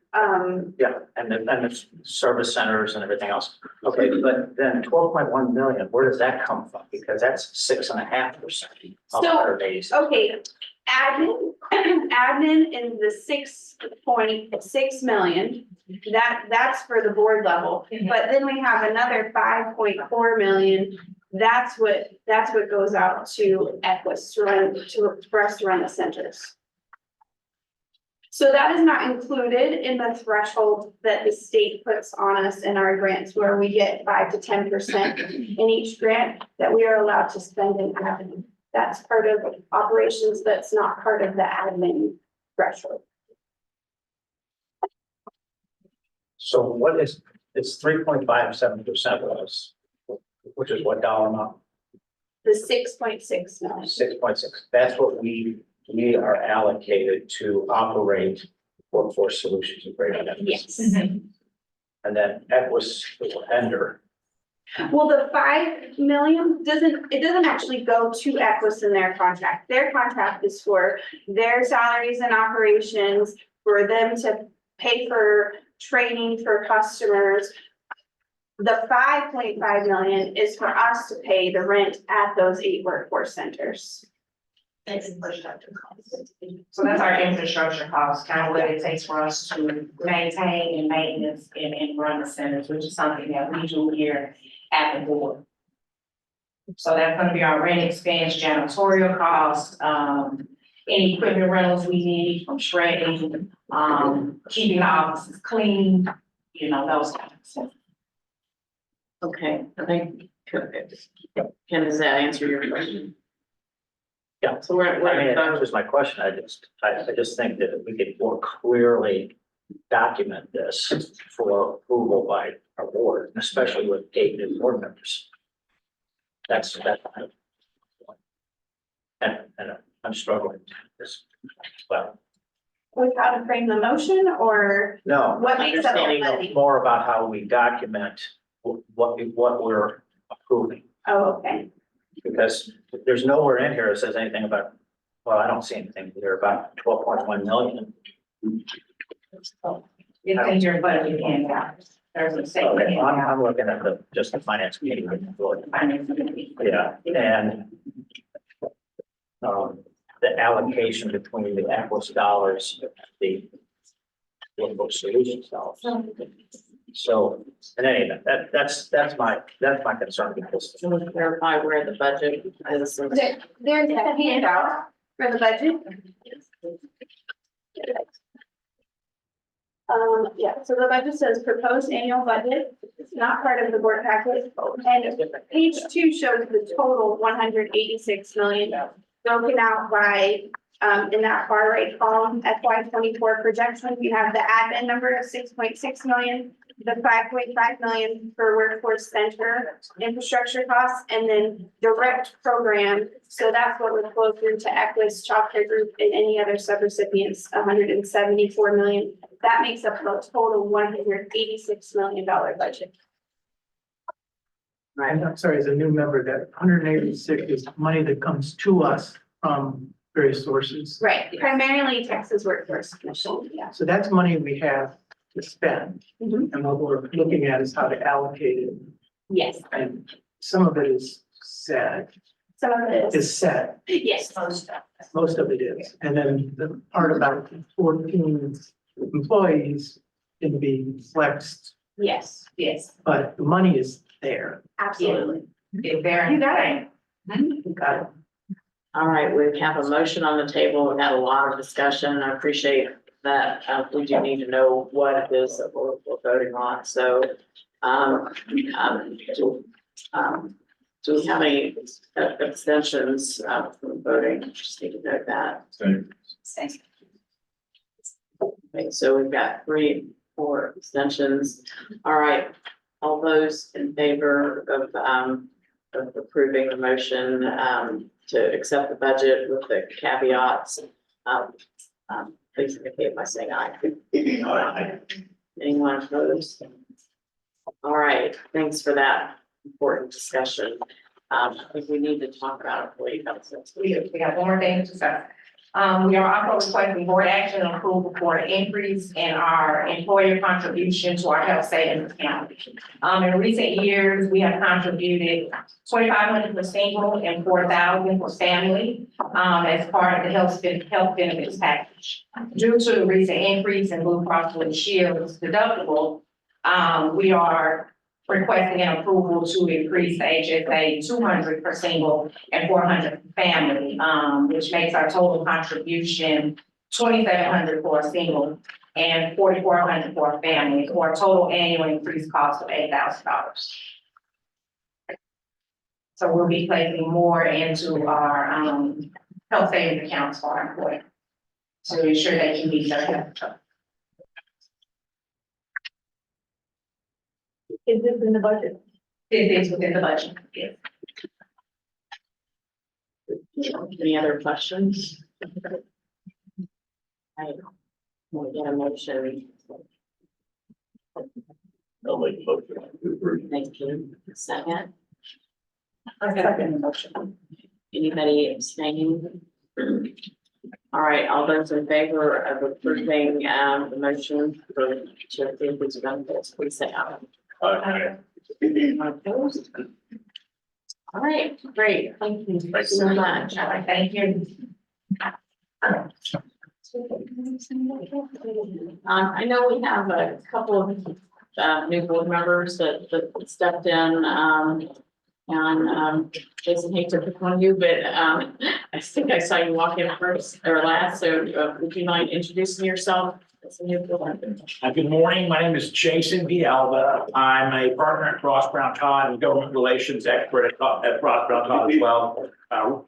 Yeah, and the service centers and everything else. Okay, but then 12.1 million, where does that come from? Because that's 6.5% of So- 186. okay, admin in the 6.6 million. That's for the board level, but then we have another 5.4 million. That's what goes out to Equus for us to run the centers. So that is not included in the threshold that the state puts on us in our grants, where we get 5 to 10% in each grant that we are allowed to spend in admin. That's part of operations, that's not part of the admin threshold. So what is, it's 3.57% was, which is what dollar amount? The 6.6 million. 6.6. That's what we are allocated to operate Workforce Solutions and Greater Memphis. Yes. And then Equus, the lender, Well, the 5 million doesn't actually go to Equus in their contract. Their contract is for their salaries and operations, for them to pay for training for customers. The 5.5 million is for us to pay the rent at those 8 workforce centers. So that's our infrastructure cost, kind of what it takes for us to maintain and maintenance and run the centers, which is something that we do here at the board. So that's gonna be our rent expense, janitorial costs, any equipment rentals we need from shredding, keeping the offices clean, you know, those kinds of stuff. Okay, I think, Ken, does that answer your question? Yeah. So we're, I mean, we're, it answers my question. I just think that we could more clearly document this for approval by our board, especially with 8 new board members. That's kind of. And I'm struggling with this, well, With how to frame the motion or no. what makes up the Understanding money? More about how we document what we're approving. Oh, okay. Because there's nowhere in here that says anything about, well, I don't see anything here about 12.1 million. It's in your budget handout. There's a statement. Okay, I'm looking at just the finance committee. Yeah, and the allocation between the Aquas dollars, and the Workforce Solutions dollars. So, in any event, that's my concern because. can we clarify where the budget is? There's a handout for the budget. Yeah, so the budget says proposed annual budget. It's not part of the board packet. And page 2 shows the total 186 million broken out by, in that far right column, FY 24 projection. You have the admin number of 6.6 million, the 5.5 million for workforce center infrastructure costs, and then direct program. So that's what would flow through to Equus, Childcare Group, and any other subrecipients, 174 million. That makes up a total $186 million budget. Right, And I'm sorry, as a new member, that 186 is money that comes to us from various sources. Right, primarily Texas Workforce Commission, yeah. So that's money we have to spend. Mhm. And what we're looking at is how to allocate it. Yes, And some of it is set, some of it is, yes. most of it is. And then the part about 14 employees can be flexed, Yes, but the money is there. absolutely. If they're You got it. You got it. all right, we have a motion on the table. We had a lot of discussion. I appreciate that. We do need to know what it is that we're voting on, so. Do we have any abstentions from voting? Just need to note that. Okay, so we've got 3, 4 abstentions. All right, all those in favor of approving the motion to accept the budget with the caveats, please indicate by saying aye. Aye. Anyone opposed? All right, thanks for that important discussion. I think we need to talk about employee benefits. We have one more thing to say. We are also requesting board action and approval for an increase in our employer contribution to our health savings account. In recent years, we have contributed 2,500 for single and 4,000 for family, as part of the health benefits package. Due to the recent increase in Blue Cross Blue Shield's deductible, we are requesting an approval to increase the HSA 200 for single and 400 for family, which makes our total contribution 2,700 for a single and 4,400 for a family, for a total annual increased cost of $8,000. So we'll be placing more into our health savings accounts for our employees to ensure they can meet their health. Is this in the budget? It is within the budget, yes. Any other questions? I will get a motion. I'll make a motion to approve. Thank you. Second, I second the motion. anybody abstaining? All right, all those in favor of approving, the motion for to approve these benefits, please say aye. Aye. Opposed? All right, great, thank you so much. Thank you. I know we have a couple of, new board members that stepped in, and, Jason, hate to pick on you, but, I think I saw you walk in first or last, so, would you mind introducing yourself as a new board member? Good morning. My name is Jason B. Alba. I'm a partner at Ross Brown Todd and government relations expert at Ross Brown Todd as well,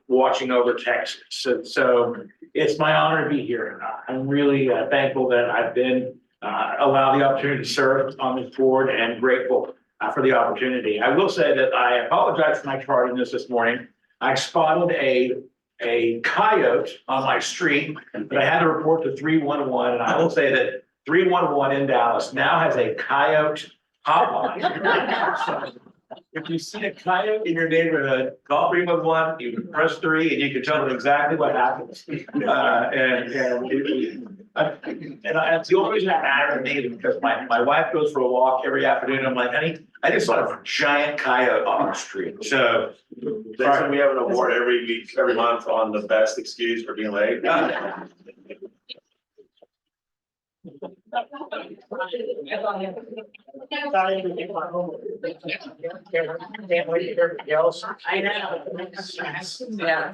watching over Texas. So it's my honor to be here. I'm really thankful that I've been allowed the opportunity to serve on this board and grateful for the opportunity. I will say that I apologize for my tardiness this morning. I spotted a coyote on my street, but I had to report to 311, and I will say that 311 in Dallas now has a coyote hotline. So if you see a coyote in your neighborhood, call 311, you can press 3, and you can tell them exactly what happens. It's the only reason that matters to me is because my wife goes for a walk every afternoon. I'm like, honey, I just saw a giant coyote on the street. So Jason, we have an award every week, every month on the best excuse for being late. I know. Yeah.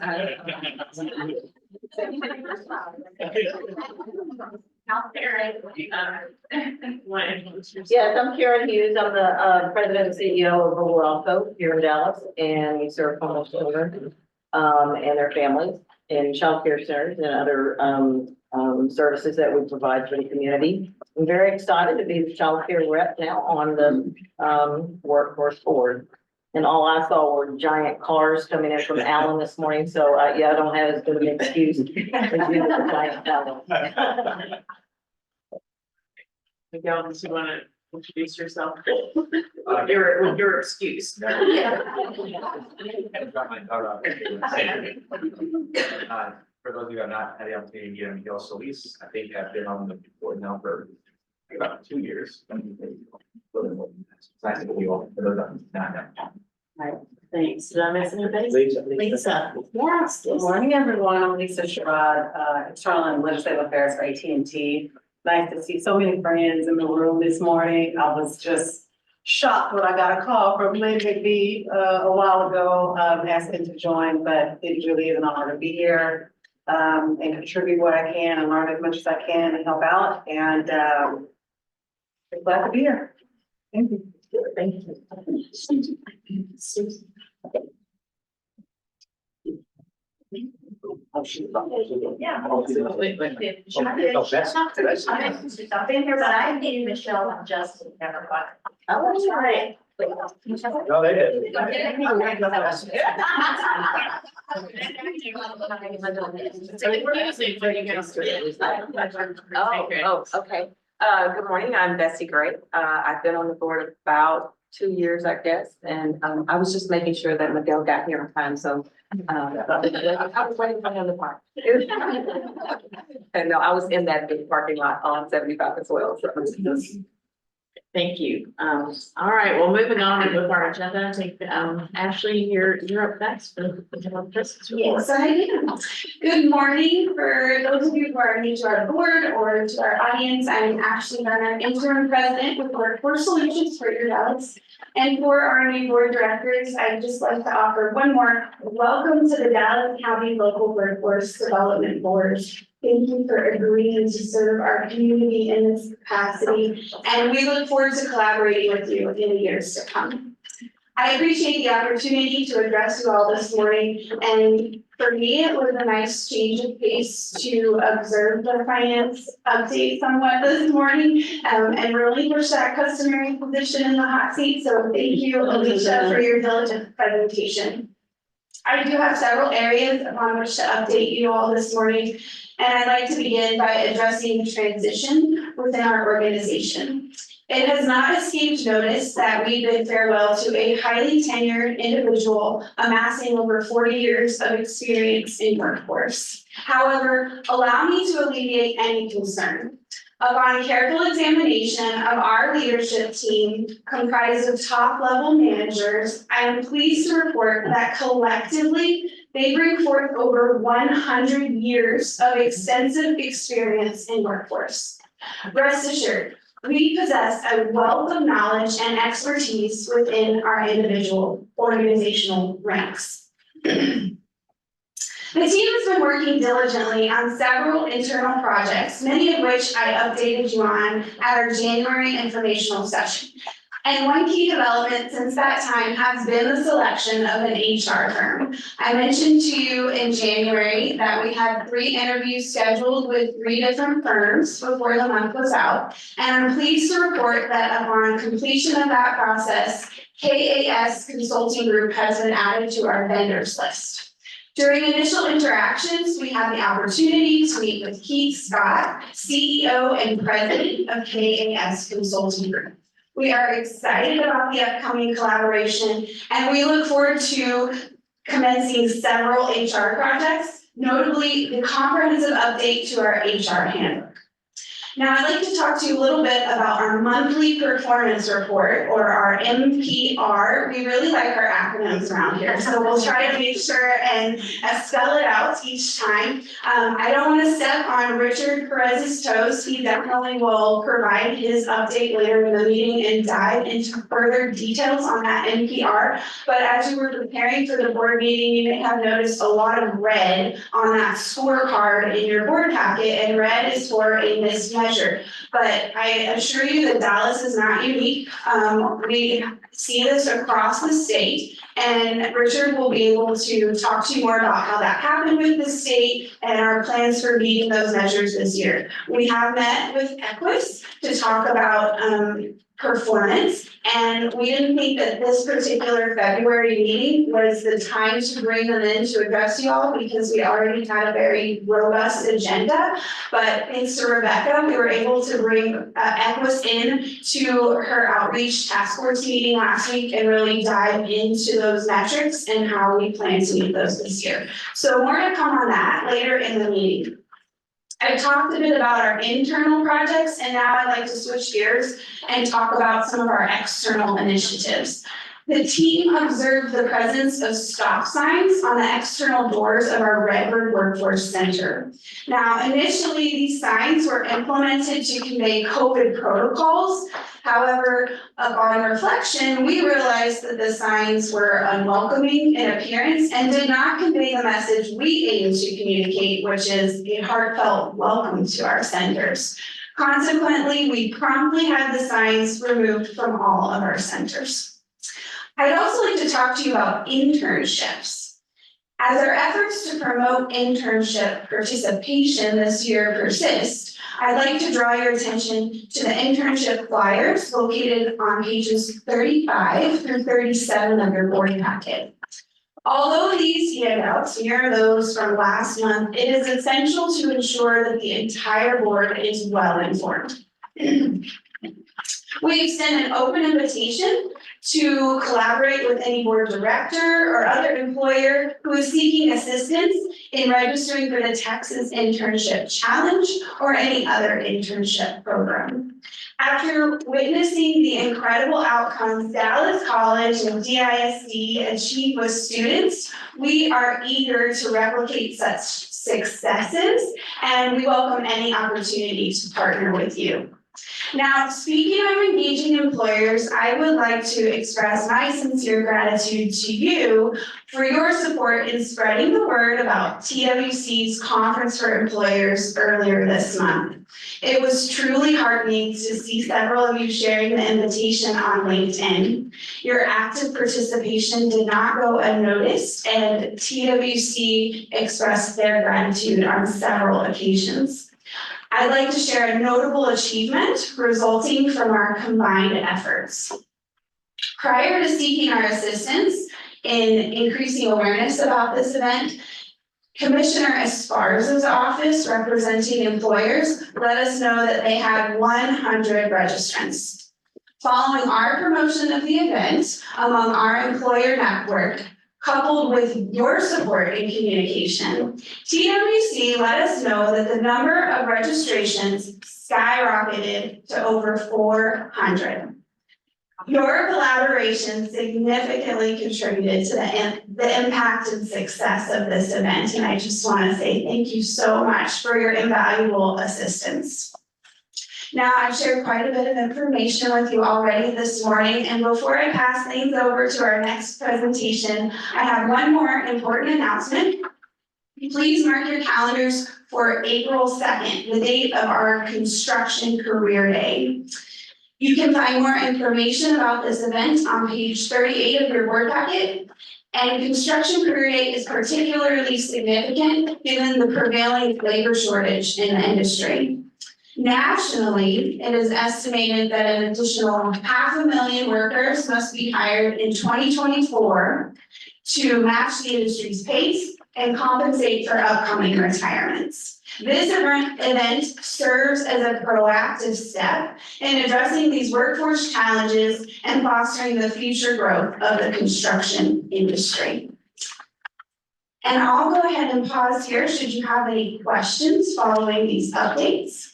Yes, I'm Karen Hughes. I'm the president and CEO of Rural Hope here in Dallas, and we serve homeless children and their families in childcare centers and other services that we provide for the community. I'm very excited to be the childcare rep now on the workforce board. And all I saw were giant cars coming in from Allen this morning, so yeah, I don't have as good of an excuse as you with the giant Allen. Miguel, do you want to introduce yourself? Your excuse. For those of you who have not had the opportunity to meet Miguel Solis, I think I've been on the board now for about 2 years. It's nice to meet you all. For those of you who have not met. Right, thanks. Did I miss anybody? Lisa. Lisa. Yes. Good morning, everyone. I'm Lisa Sherrod, Charlotte Legislative Affairs for AT&T. Nice to see so many friends in the room this morning. I was just shocked when I got a call from Lynn McBee a while ago, asking to join, but it really is an honor to be here and contribute what I can and learn as much as I can and help out. And I'm glad to be here. Thank you. Thank you. Yeah. Wait. I've been here, but I dated Michelle and Justin never got. Oh, that's right. No, they did. Oh, okay. Good morning. I'm Bessie Gray. I've been on the board about 2 years, I guess, and I was just making sure that Miguel got here on time, so I was waiting for him to park. And no, I was in that big parking lot on 75 as well. So. Thank you. All right, well, moving on with our agenda, I think, Ashley, you're up next for the general business report. Yes, I am. Good morning. For those of you who are new to our board or to our audience, I'm Ashley Garner, interim president with Workforce Solutions for your Dallas. And for our new board directors, I'd just like to offer one more welcome to the Dallas County Local Workforce Development Board. Thank you for agreeing to serve our community in this capacity, and we look forward to collaborating with you in the years to come. I appreciate the opportunity to address you all this morning, and for me, it was a nice change of pace to observe the finance update somewhat this morning, and relinquish that customary position in the hot seat. So thank you, Alicia, for your diligent presentation. I do have several areas upon which to update you all this morning, and I'd like to begin by addressing transition within our organization. It has not escaped notice that we bid farewell to a highly tenured individual amassing over 40 years of experience in workforce. However, allow me to alleviate any concern. Upon careful examination of our leadership team comprised of top-level managers, I am pleased to report that collectively, they bring forth over 100 years of extensive experience in workforce. Rest assured, we possess a wealth of knowledge and expertise within our individual organizational ranks. The team has been working diligently on several internal projects, many of which I updated you on at our January informational session. And one key development since that time has been the selection of an HR firm. I mentioned to you in January that we had 3 interviews scheduled with 3 different firms before the month was out. And I'm pleased to report that upon completion of that process, KAS Consulting Group has been added to our vendors list. During initial interactions, we had the opportunity to meet with Keith Scott, CEO and President of KAS Consulting Group. We are excited about the upcoming collaboration, and we look forward to commencing several HR projects, notably the comprehensive update to our HR handbook. Now, I'd like to talk to you a little bit about our monthly performance report, or our MPR. We really like our acronyms around here, so we'll try to make sure and spell it out each time. I don't want to step on Richard Perez's toes. He definitely will provide his update later in the meeting and dive into further details on that MPR. But as you were preparing for the board meeting, you may have noticed a lot of red on that scorecard in your board packet, and red is for a missed measure. But I assure you that Dallas is not unique. We see this across the state, and Richard will be able to talk to you more about how that happened with the state and our plans for meeting those measures this year. We have met with Equus to talk about performance, and we didn't think that this particular February meeting was the time to bring them in to address you all, because we already had a very robust agenda. But thanks to Rebecca, we were able to bring Equus in to her outreach task force meeting last week and really dive into those metrics and how we plan to meet those this year. So more to come on that later in the meeting. I talked a bit about our internal projects, and now I'd like to switch gears and talk about some of our external initiatives. The team observed the presence of stop signs on the external doors of our Redwood Workforce Center. Now, initially, these signs were implemented to convey COVID protocols. However, upon reflection, we realized that the signs were unwelcoming in appearance and did not convey the message we aim to communicate, which is a heartfelt welcome to our centers. Consequently, we promptly had the signs removed from all of our centers. I'd also like to talk to you about internships. As our efforts to promote internship participation this year persist, I'd like to draw your attention to the internship flyers located on pages 35 through 37 of your board packet. Although these handouts mirror those from last month, it is essential to ensure that the entire board is well informed. We extend an open invitation to collaborate with any board director or other employer who is seeking assistance in registering for the Texas Internship Challenge or any other internship program. After witnessing the incredible outcomes Dallas College and DISD achieve with students, we are eager to replicate such successes, and we welcome any opportunity to partner with you. Now, speaking of engaging employers, I would like to express my sincere gratitude to you for your support in spreading the word about TWC's Conference for Employers earlier this month. It was truly heartening to see several of you sharing the invitation on LinkedIn. Your active participation did not go unnoticed, and TWC expressed their gratitude on several occasions. I'd like to share a notable achievement resulting from our combined efforts. Prior to seeking our assistance in increasing awareness about this event, Commissioner Esparza's office representing employers let us know that they had 100 registrants. Following our promotion of the event among our employer network, coupled with your support and communication, TWC let us know that the number of registrations skyrocketed to over 400. Your collaboration significantly contributed to the impact and success of this event, and I just want to say thank you so much for your invaluable assistance. Now, I've shared quite a bit of information with you already this morning, and before I pass things over to our next presentation, I have one more important announcement. Please mark your calendars for April 2nd, the date of our Construction Career Day. You can find more information about this event on page 38 of your board packet. And Construction Career Day is particularly significant given the prevailing labor shortage in the industry. Nationally, it is estimated that an additional 500,000 workers must be hired in 2024 to match the industry's pace and compensate for upcoming retirements. This event serves as a proactive step in addressing these workforce challenges and fostering the future growth of the construction industry. And I'll go ahead and pause here should you have any questions following these updates.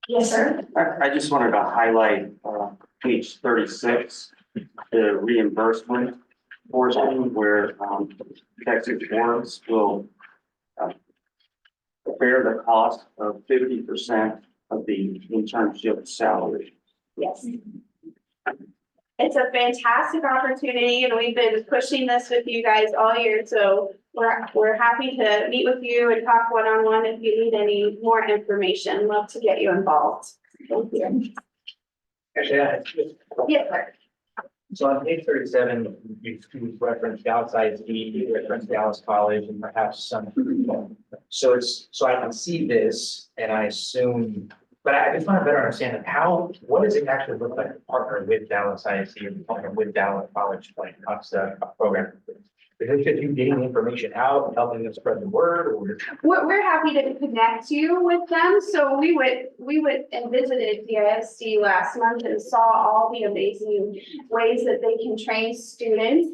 Yes, sir. I just wanted to highlight, page 36, the reimbursement portion where, Texas Works will, bear the cost of 50% of the internship salary. Yes. It's a fantastic opportunity and we've been pushing this with you guys all year, so we're happy to meet with you and talk one-on-one if you need any more information. Love to get you involved. Thank you. Actually, Yes, sir. so on page 37, you referenced Dallas ISD, you referenced Dallas College, and perhaps some. So I can see this, and I assume, but I just want to better understand what does it actually look like to partner with Dallas ISD or partner with Dallas College when it comes to a program? Is it just you getting the information out and helping them spread the word, or? We're happy to connect you with them. So we went and visited the ISD last month and saw all the amazing ways that they can train students.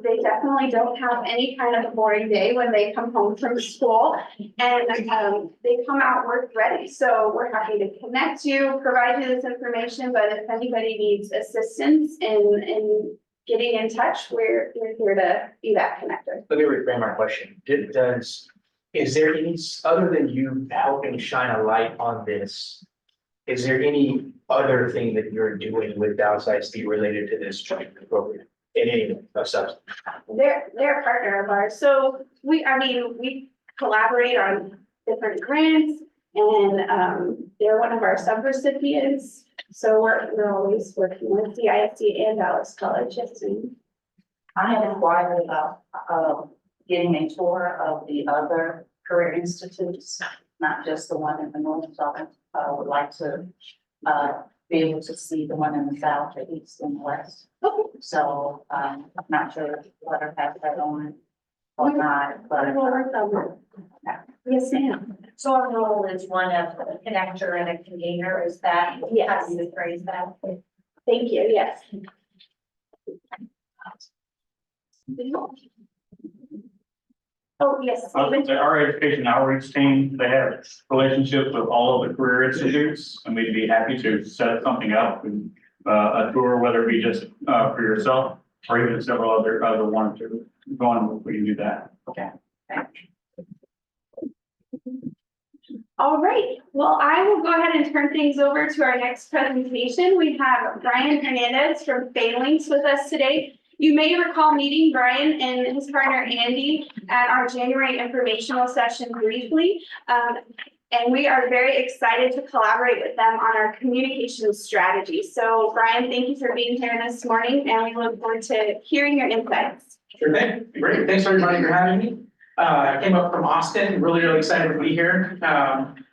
They definitely don't have any kind of a boring day when they come home from school, and they come out work ready. So we're happy to connect you, provide you this information, but if anybody needs assistance in getting in touch, we're here to be that connector. Let me reframe my question. Is there any, other than you helping shine a light on this, is there any other thing that you're doing with Dallas ISD related to this training program in any substance? They're a partner of ours. So we collaborate on different grants, and they're one of our sub-recipients. So we're always working with the ISD and Dallas College. Yes, ma'am. I had inquired about, getting a tour of the other career institutes, not just the one in the north. So I would like to, be able to see the one in the south, the east and west. So, I'm not sure whether has that on or not, but. Yes, ma'am. So our role is one of a connector and a convener, is that? Yes. How do you phrase that? Thank you. Yes. Oh, yes. Stephen. Our education outreach team, they have relationships with all of the career institutes, and we'd be happy to set something up and a tour, whether it be just for yourself or even several other one or two. Going, we can do that. Okay. All right, well, I will go ahead and turn things over to our next presentation. We have Brian Hernandez from Phalanx with us today. You may recall meeting Brian and his partner Andy at our January informational session briefly. And we are very excited to collaborate with them on our communication strategy. So Brian, thank you for being here this morning, and we look forward to hearing your insights. Sure thing. Great. Thanks everybody for having me. Came up from Austin, really excited to be here.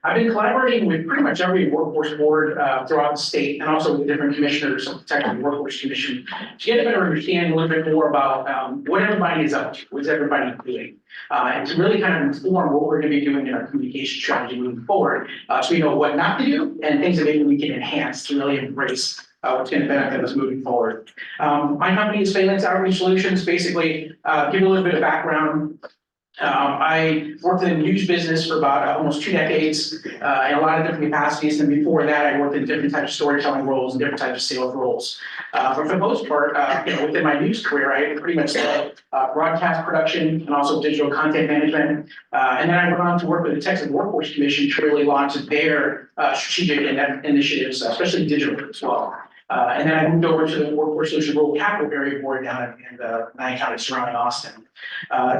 I've been collaborating with pretty much every workforce board throughout the state and also with different commissioners of the Texas Workforce Commission to get a better understanding, a little bit more about what everybody is up to, what's everybody doing. And to really kind of inform what we're gonna be doing in our communication strategy moving forward, so we know what not to do and things that maybe we can enhance to really embrace what's gonna benefit us moving forward. My company is Phalanx Outreach Solutions. Basically, give you a little bit of background. I worked in the news business for about almost 2 decades, in a lot of different capacities. And before that, I worked in different types of storytelling roles and different types of sales roles. But for the most part, within my news career, I pretty much did broadcast production and also digital content management. And then I went on to work with the Texas Workforce Commission to really launch their strategic initiatives, especially digital as well. And then I moved over to the Workforce Solutions Rural Capital Area Board down in the Nye County surrounding Austin.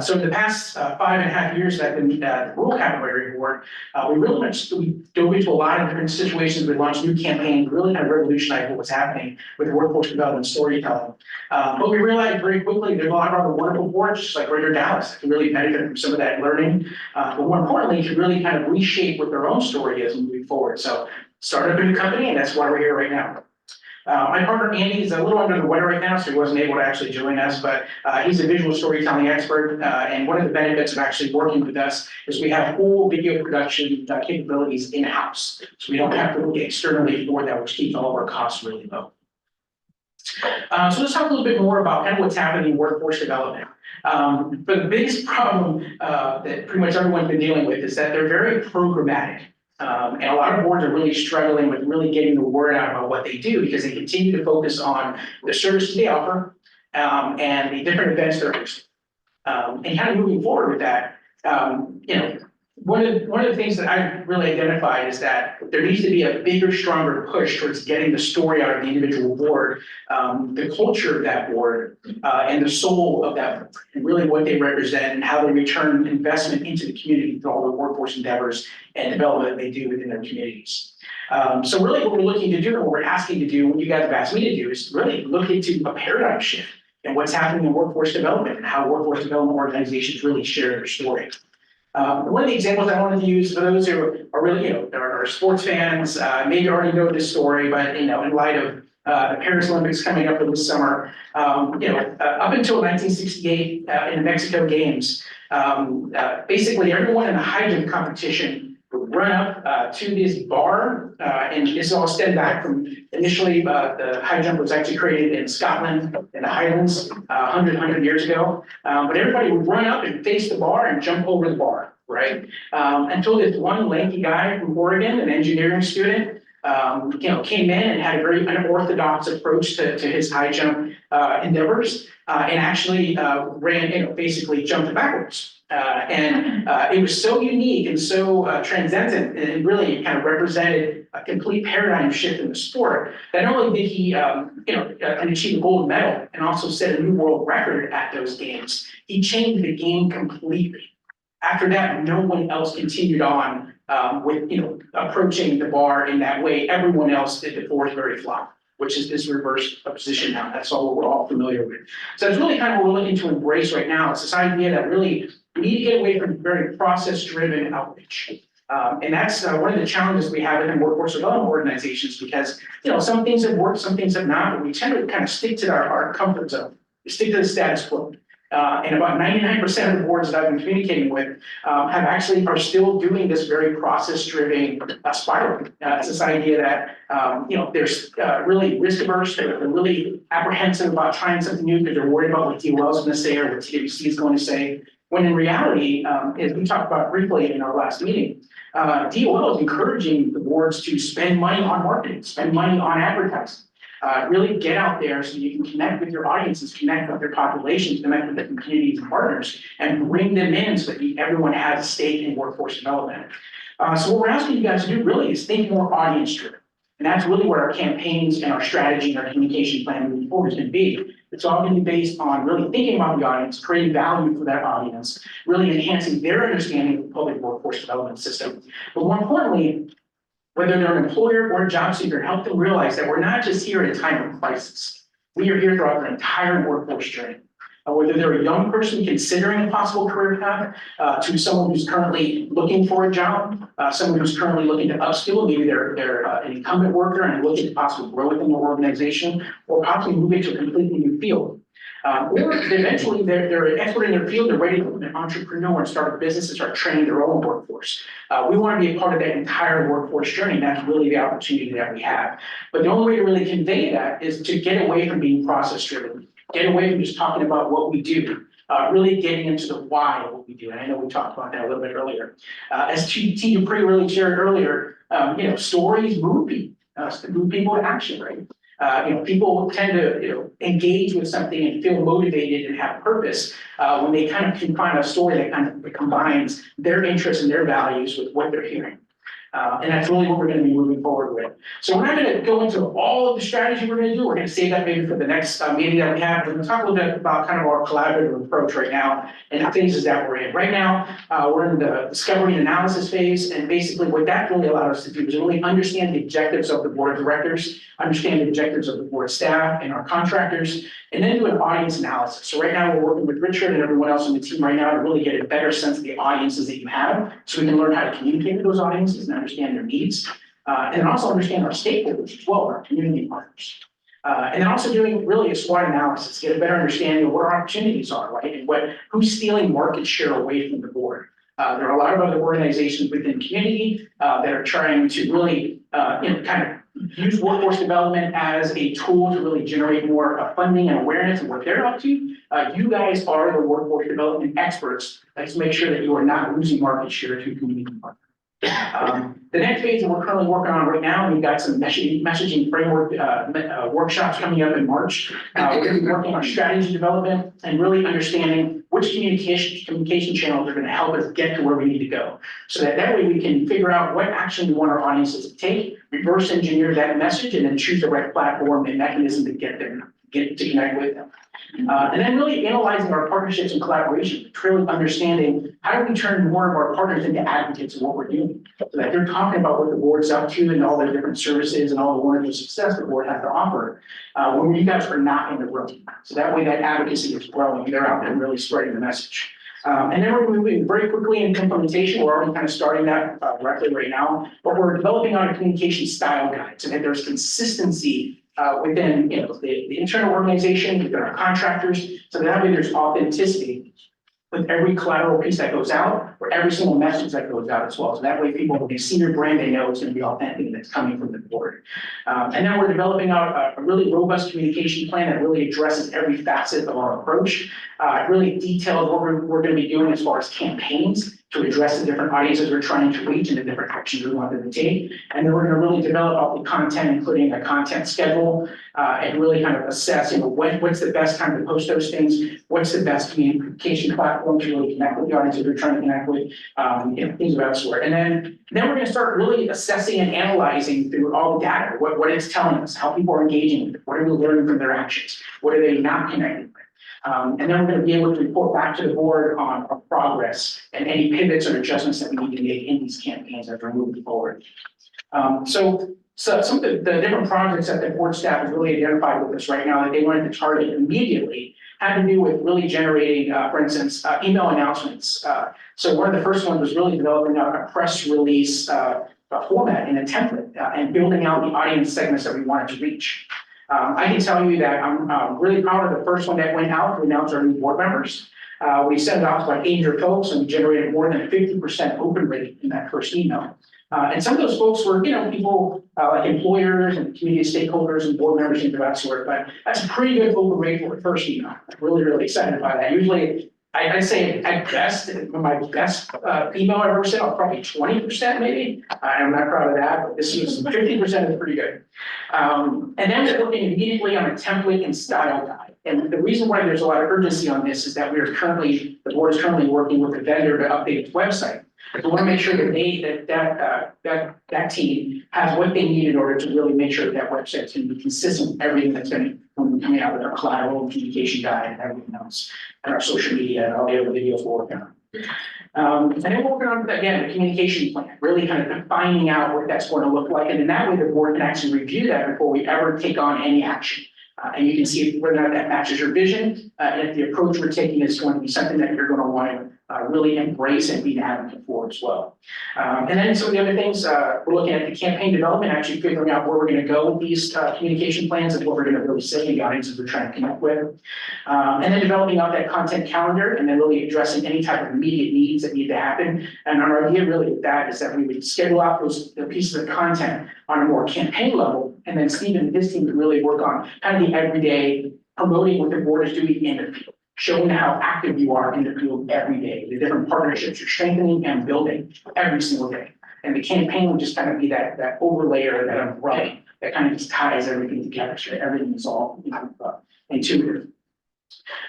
So in the past 5.5 years that I've been at the Rural Capital Area Board, we dove into a lot of different situations. We launched new campaigns, really kind of revolutionized what was happening with workforce development storytelling. But we realized very quickly there's a lot of other wonderful boards, just like Greater Dallas, that can really benefit from some of that learning. But more importantly, can really kind of reshape what their own story is moving forward. So started a new company, and that's why we're here right now. My partner Andy is a little under the weather right now, so he wasn't able to actually join us, but he's a visual storytelling expert. And one of the benefits of actually working with us is we have full video production capabilities in-house. So we don't have to look externally for that, which keeps all of our costs really low. So let's talk a little bit more about kind of what's happening in workforce development. But the biggest problem that pretty much everyone's been dealing with is that they're very programmatic. And a lot of boards are really struggling with really getting the word out about what they do because they continue to focus on the services they offer and the different events they're hosting. And kind of moving forward with that, one of the things that I've really identified is that there needs to be a bigger, stronger push towards getting the story out of the individual board, the culture of that board, and the soul of that board, and really what they represent and how they return investment into the community through all the workforce endeavors and development they do within their communities. So really what we're looking to do, and what we're asking to do, what you guys have asked me to do, is really look into a paradigm shift in what's happening in workforce development and how workforce development organizations really share their story. One of the examples I wanted to use for those who are really, are sports fans, maybe already know this story, but, in light of the Paris Olympics coming up this summer, up until 1968 in the Mexico Games, basically everyone in the high jump competition would run up to this bar, and this all stemmed back from initially the high jump was actually created in Scotland in the Highlands 100 years ago. But everybody would run up and face the bar and jump over the bar, right? Until this one lanky guy from Oregon, an engineering student, came in and had a very unorthodox approach to his high jump endeavors, and actually ran, basically jumped backwards. And it was so unique and so transcendent, and really kind of represented a complete paradigm shift in the sport. That not only did he, achieve a gold medal and also set a new world record at those games, he changed the game completely. After that, no one else continued on with, approaching the bar in that way. Everyone else did the Forsberry flop, which is this reverse position now. That's all we're all familiar with. So it's really kind of what we're looking to embrace right now. It's this idea that really we need to get away from very process-driven outreach. And that's one of the challenges we have within workforce development organizations because, some things have worked, some things have not, but we tend to kind of stick to our comfort zone, stick to the status quo. And about 99% of the boards that I've been communicating with are still doing this very process-driven spiral. It's this idea that, there's really risk averse, they're really apprehensive about trying something new because they're worried about what DOL is going to say or what TWC is going to say. When in reality, as we talked about briefly in our last meeting, DOL is encouraging the boards to spend money on marketing, spend money on advertising. Really get out there so you can connect with your audiences, connect with their populations, connect with the communities and partners, and bring them in so that everyone has a stake in workforce development. So what we're asking you guys to do really is think more audience driven. And that's really where our campaigns and our strategy and our communication plan moving forward is going to be. It's all going to be based on really thinking about the audience, creating value for that audience, really enhancing their understanding of the public workforce development system. But more importantly, whether they're an employer or a job seeker, help them realize that we're not just here at a time of crisis. We are here throughout their entire workforce journey. whether they're a young person considering a possible career path, to someone who's currently looking for a job, someone who's currently looking to upskill, maybe they're an incumbent worker and looking to possibly grow within the organization, or possibly move into a completely new field. Or eventually they're an expert in their field, they're ready to be an entrepreneur and start a business and start training their own workforce. We want to be a part of that entire workforce journey. And that's really the opportunity that we have. But the only way to really convey that is to get away from being process driven, get away from just talking about what we do. Really getting into the why of what we do. And I know we talked about that a little bit earlier. As T. Dupree really shared earlier, stories move people to action, right? People tend to, engage with something and feel motivated and have purpose when they kind of can find a story that kind of combines their interests and their values with what they're hearing. And that's really what we're going to be moving forward with. So we're not going to go into all of the strategy we're going to do. We're going to save that maybe for the next meeting that we have. We're going to talk a little bit about kind of our collaborative approach right now and the phases that we're in. Right now, we're in the discovery and analysis phase. And basically what that really allowed us to do is really understand the objectives of the board of directors, understand the objectives of the board staff and our contractors, and then do an audience analysis. So right now we're working with Richard and everyone else on the team right now to really get a better sense of the audiences that you have, so we can learn how to communicate with those audiences and understand their needs, and then also understand our stakeholders as well, our community partners. And then also doing really a SWOT analysis, get a better understanding of what our opportunities are, right? And who's stealing market share away from the board. There are a lot of other organizations within community that are trying to really kind of use workforce development as a tool to really generate more funding and awareness of what they're up to. You guys are the workforce development experts. Let's make sure that you are not losing market share to community partners. The next phase that we're currently working on right now, we've got some messaging framework workshops coming up in March. We're going to be working on strategy development and really understanding which communication channels are going to help us get to where we need to go. So that way we can figure out what action we want our audiences to take, reverse engineer that message, and then choose the right platform and mechanism to get to connect with them. And then really analyzing our partnerships and collaboration, truly understanding how do we turn more of our partners into advocates of what we're doing, so that they're talking about what the board's up to and all the different services and all the wonderful success the board has to offer, when you guys are not in the room. So that way that advocacy is growing, they're out there really spreading the message. And then we're moving very quickly into implementation. We're already kind of starting that directly right now, but we're developing our communication style guide so that there's consistency within the internal organization, within our contractors, so that way there's authenticity with every collateral piece that goes out, or every single message that goes out as well. So that way people, when they see your brand, they know it's going to be authentic and it's coming from the board. And then we're developing out a really robust communication plan that really addresses every facet of our approach. Really details what we're going to be doing as far as campaigns to address the different audiences we're trying to reach and the different actions we want them to take. And then we're going to really develop all the content, including a content schedule, and really kind of assess, what's the best time to post those things, what's the best communication platform to really connect with the audiences we're trying to connect with, things of that sort. And then we're going to start really assessing and analyzing through all the data, what it's telling us, how people are engaging with it, what are we learning from their actions, what are they not connecting with. And then we're going to be able to report back to the board on our progress and any pivots or adjustments that we need to make in these campaigns as we're moving forward. So some of the different projects that the board staff has really identified with us right now that they wanted to target immediately had to do with really generating, for instance, email announcements. So one of the first ones was really developing a press release format and a template and building out the audience segments that we wanted to reach. I can tell you that I'm really proud of the first one that went out to announce our new board members. We sent it out to like 800 folks and we generated more than a 50% open rate in that first email. And some of those folks were, people like employers and community stakeholders and board members and that sort. But that's a pretty good open rate for the first email. I'm really, really excited by that. Usually, I'd say at best, my best email I've ever sent out, probably 20% maybe. I'm not proud of that, but this was 50% is pretty good. And then we're looking immediately on a template and style guide. And the reason why there's a lot of urgency on this is that the board is currently working with a vendor to update its website. So we want to make sure that that team has what they need in order to really make sure that website's going to be consistent with everything that's going to be coming out with our collateral communication guide and everything else, and our social media and all the other videos we're working on. And then we're working on, again, the communication plan, really kind of defining out what that's going to look like. And in that way, the board can actually review that before we ever take on any action. And you can see whether or not that matches your vision, and if the approach we're taking is going to be something that you're going to want to really embrace and be an advocate for as well. And then some of the other things, we're looking at the campaign development, actually figuring out where we're going to go with these communication plans and what we're going to really say in the audiences we're trying to connect with. And then developing out that content calendar and then really addressing any type of immediate needs that need to happen. And our idea really with that is that we would schedule out the pieces of content on a more campaign level. And then Stephen and his team would really work on kind of the everyday promoting what the board is doing in the field, showing how active you are in the field every day, the different partnerships you're strengthening and building every single day. And the campaign would just kind of be that overlay or that umbrella that kind of just ties everything together, so everything is all intuitive.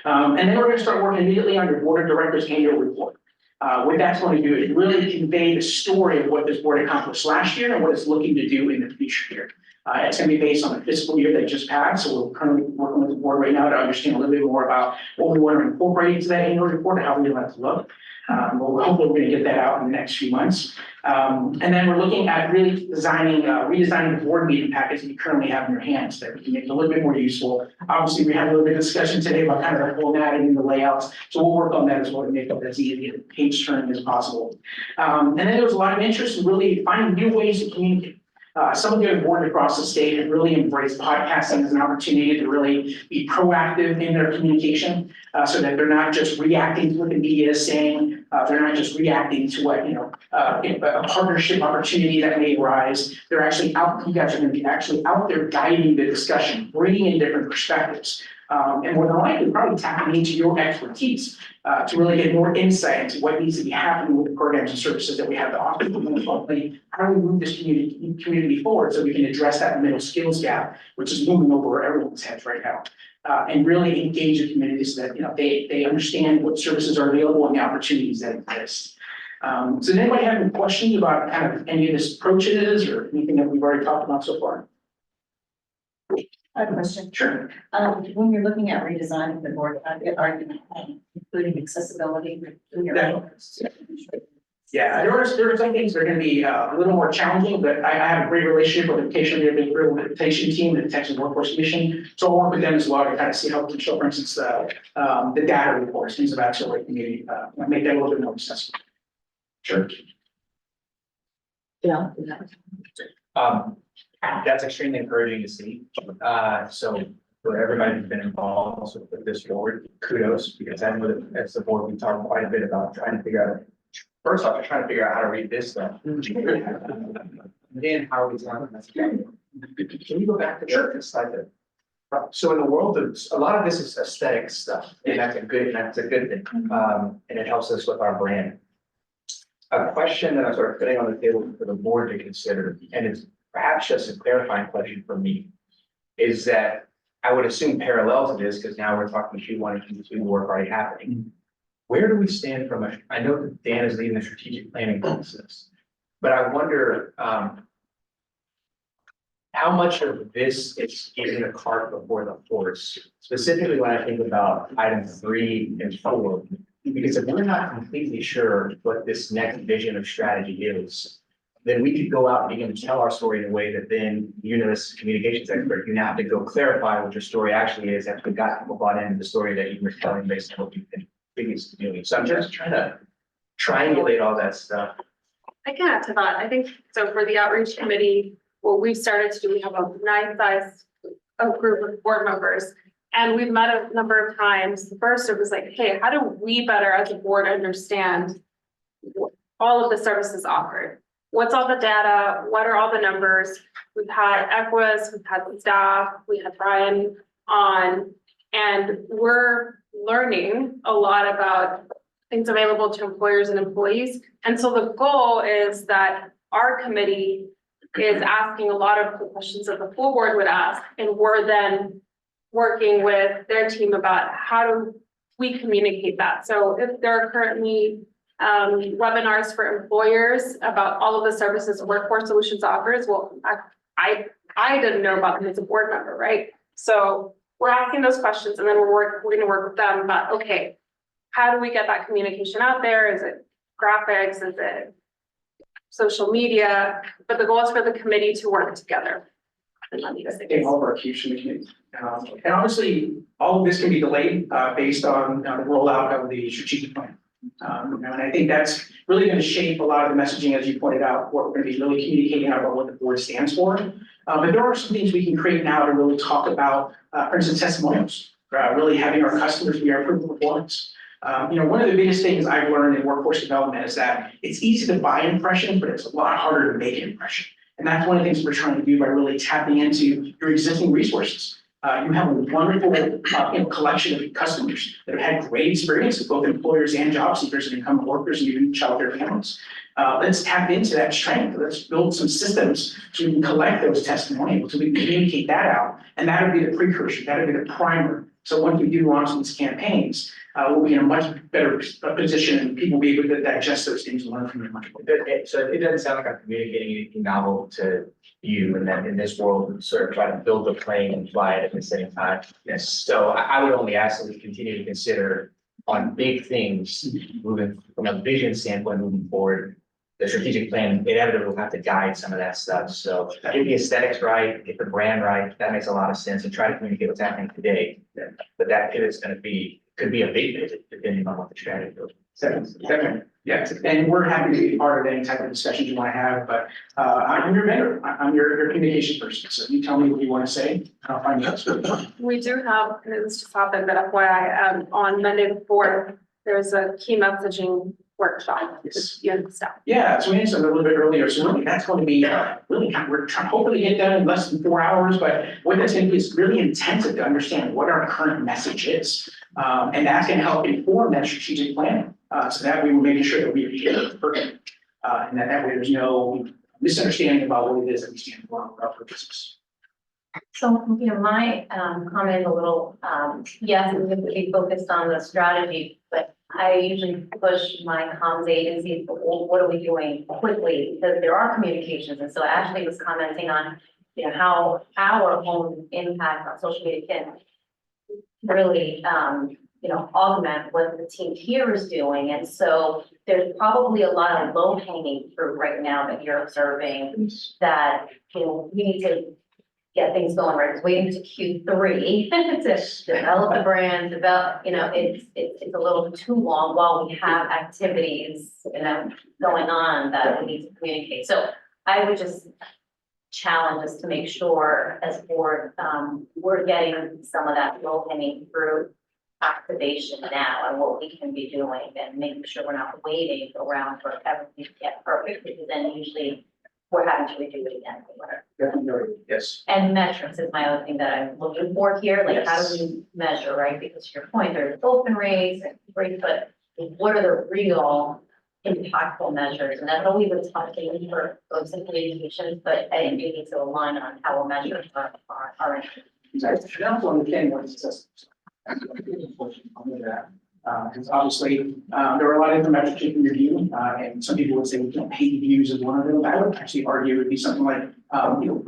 And then we're going to start working immediately on your board of directors annual report. What that's going to do is really convey the story of what this board accomplished last year and what it's looking to do in the future year. It's going to be based on the fiscal year that just passed, so we're currently working with the board right now to understand a little bit more about what we want to incorporate into that annual report and how we want it to look. Hopefully we're going to get that out in the next few months. And then we're looking at really redesigning the board meeting package that you currently have in your hands that we can make it a little bit more useful. Obviously, we had a little bit of discussion today about kind of the formatting and the layouts, so we'll work on that as well to make it as easy and page turning as possible. And then there was a lot of interest in really finding new ways to communicate. Some of the other boards across the state have really embraced podcasting as an opportunity to really be proactive in their communication, so that they're not just reacting to what the media is saying. They're not just reacting to what, a partnership opportunity that may arise. They're actually out, you guys are going to be actually out there guiding the discussion, bringing in different perspectives. And more than likely, probably tapping into your expertise to really get more insight into what needs to be happening with the programs and services that we have to offer. How do we move this community forward so we can address that middle skills gap, which is moving over everyone's heads right now, and really engage the community so that they understand what services are available and the opportunities that exist. So does anybody have any questions about kind of any of this approaches or anything that we've already talked about so far? I have a question. Sure. When you're looking at redesigning the board, are you including accessibility? Yeah, there are some things that are going to be a little more challenging, but I have a great relationship with the Education Rehabilitation Team, the Texas Workforce Commission. So I'll work with them as well to kind of see how we can show, for instance, the data reports, things about so we can maybe make that a little bit more accessible. Sure. Yeah. That's extremely encouraging to see. So for everybody who's been involved with this forward, kudos, because I know that as the board, we talked quite a bit about trying to figure out, first off, trying to figure out how to read this stuff. And then how are we talking about that? Can you go back to the slide there? So in the world of, a lot of this is aesthetic stuff, and that's a good thing. And it helps us with our brand. A question that I'm sort of putting on the table for the board to consider, and it's perhaps just a clarifying question for me, is that I would assume parallel to this, because now we're talking Q1 and Q2 work already happening. Where do we stand from I know that Dan is leading the strategic planning process, but I wonder how much of this is getting the cart before the horse, specifically when I think about items 3 and 4, because if we're not completely sure what this next vision of strategy is, then we could go out and begin to tell our story in a way that then, as a communications expert, you now have to go clarify what your story actually is after you've got people bought into the story that you were telling based on what you've been previously doing. So I'm just trying to triangulate all that stuff. I can add to that. I think, so for the outreach committee, what we've started to do, we have a nice size group of board members. And we've met a number of times. The first, it was like, hey, how do we better as a board understand all of the services offered? What's all the data? What are all the numbers? We've had Equus, we've had the staff, we had Brian on, and we're learning a lot about things available to employers and employees. And so the goal is that our committee is asking a lot of the questions that the full board would ask, and we're then working with their team about how do we communicate that. So if there are currently webinars for employers about all of the services Workforce Solutions offers, well, I didn't know about them as a board member, right? So we're asking those questions, and then we're going to work with them about, okay, how do we get that communication out there? Is it graphics? Is it social media? But the goal is for the committee to work together. Getting all of our cues from the community. And honestly, all of this can be delayed, based on, the rollout of the strategic plan. And I think that's really gonna shape a lot of the messaging, as you pointed out, what we're gonna be really communicating about what the board stands for. But there are some things we can create now to really talk about, for instance, testimonials, really having our customers be our proof of performance. One of the biggest things I've learned in workforce development is that it's easy to buy impression, but it's a lot harder to make an impression. And that's one of the things we're trying to do by really tapping into your existing resources. You have a wonderful, collection of customers that have had great experience with both employers and job seekers and incumbent workers and even childcare families. Let's tap into that strength. Let's build some systems so we can collect those testimonials, so we can communicate that out. And that'll be the precursor, that'll be the primer. So once we do launch these campaigns, we'll be in a much better position and people will be able to digest those things and learn from them much more. So it doesn't sound like I'm communicating anything novel to you, and that in this world, we sort of try to build the plane and fly it at the same time. Yes. So I would only ask that we continue to consider on big things, moving from a vision standpoint, moving forward. The strategic plan inevitably will have to guide some of that stuff. So get the aesthetics right, get the brand right, that makes a lot of sense, and try to communicate what's happening today. But that pivot's gonna be, could be a big pivot depending on what the strategy is. Definitely, yes, and we're happy to be part of any type of discussions you want to have, but I'm your vendor, I'm your communication person, so you tell me what you want to say, I'll find you. We do have, and this just happened, but FYI, on Monday the 4th, there's a key messaging workshop with you and staff. Yeah, so we answered a little bit earlier, so really that's going to be really, we're trying, hopefully get done in less than 4 hours, but what that's going to be is really intensive to understand what our current message is. And that's going to help inform that strategic plan, so that we will make sure that we are perfect. And that way there's no misunderstanding about what it is that we stand for our purposes. So, my comment is a little, yes, we would be focused on the strategy, but I usually push my comms agencies, well, what are we doing quickly? Because there are communications. And so Ashley was commenting on, how our own impact on social media can really, augment what the team here is doing. And so there's probably a lot of low hanging fruit right now that you're observing that, we need to get things going right. It's waiting to Q3 to develop the brand, it's a little too long while we have activities, going on that we need to communicate. So I would just challenge us to make sure as board, we're getting some of that low hanging fruit activation now and what we can be doing and making sure we're not waiting around for everything to get perfect, because then usually we're having to redo it again. Definitely, yes. And metrics is my other thing that I'm looking for here, like how do we measure, right? Because to your point, there's open rates and great, but what are the real impactful measures? And that's always a tough thing for folks in communications, but I think we need to align on how we're measuring our. Exactly. I also understand what it says. Because obviously, there are a lot of different metrics you can review, and some people would say we can't pay views as one of them. I would actually argue it would be something like,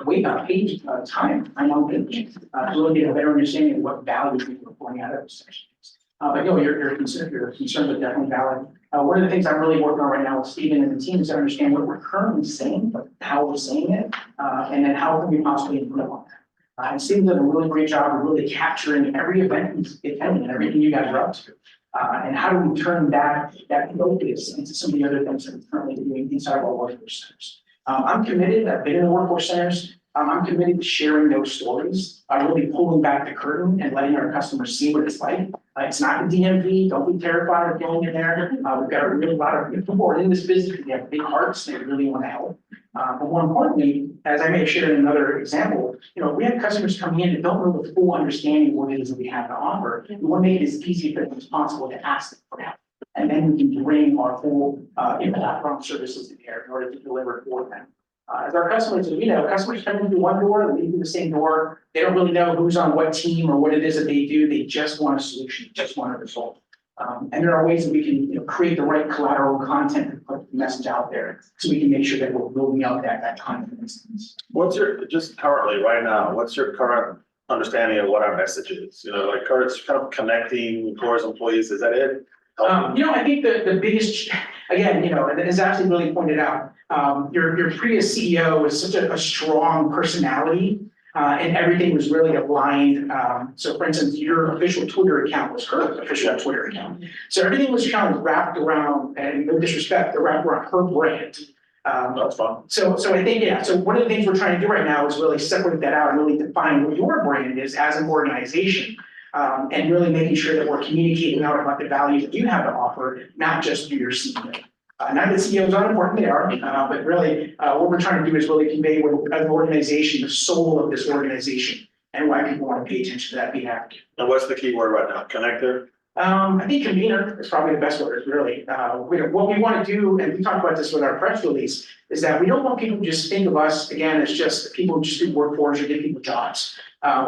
wait on page time on page, to really get a better understanding of what value people are pulling out of those sections. But your concern is definitely valid. One of the things I'm really working on right now with Stephen and the team is to understand what we're currently saying, but how we're saying it, and then how can we possibly improve on that. And Stephen did a really great job of really capturing every event he's attending and everything you guys are up to. And how do we turn that focus into some of the other things that we're currently doing inside of our workforce centers? I'm committed, I've been in the workforce centers, I'm committed to sharing those stories, really pulling back the curtain and letting our customers see what it's like. It's not the DMV, don't be terrified of going in there. We've got a really lot of people who are in this business, they have big hearts, they really want to help. But more importantly, as I may have shared in another example, we have customers coming in that don't know the full understanding of what it is that we have to offer. We want to make it as easy for them as possible to ask them for help. And then we can bring our full platform services in there in order to deliver for them. As our customers, customers come in through one door, leave through the same door. They don't really know who's on what team or what it is that they do. They just want a solution, just want a result. And there are ways that we can create the right collateral content and put the message out there so we can make sure that we're building out that confidence. What's your, just currently, right now, what's your current understanding of what our message is? Kurt's kind of connecting employers, employees, is that it? I think the biggest, again, and as Ashley really pointed out, your previous CEO was such a strong personality And everything was really aligned. So for instance, your official Twitter account was her official Twitter account. So everything was kind of wrapped around, and no disrespect, they're wrapped around her brand. That's fine. So I think, yeah, so one of the things we're trying to do right now is really separate that out and really define what your brand is as an organization. And really making sure that we're communicating out about the value that you have to offer, not just through your CEO. Not that CEOs aren't important, they are, but really, what we're trying to do is really convey what, as an organization, the soul of this organization and why people want to pay attention to that, be active. And what's the key word right now? Connector? I think convener is probably the best word, really. What we want to do, and we talked about this with our press release, is that we don't want people to just think of us, again, as just people who just do workforce or give people jobs.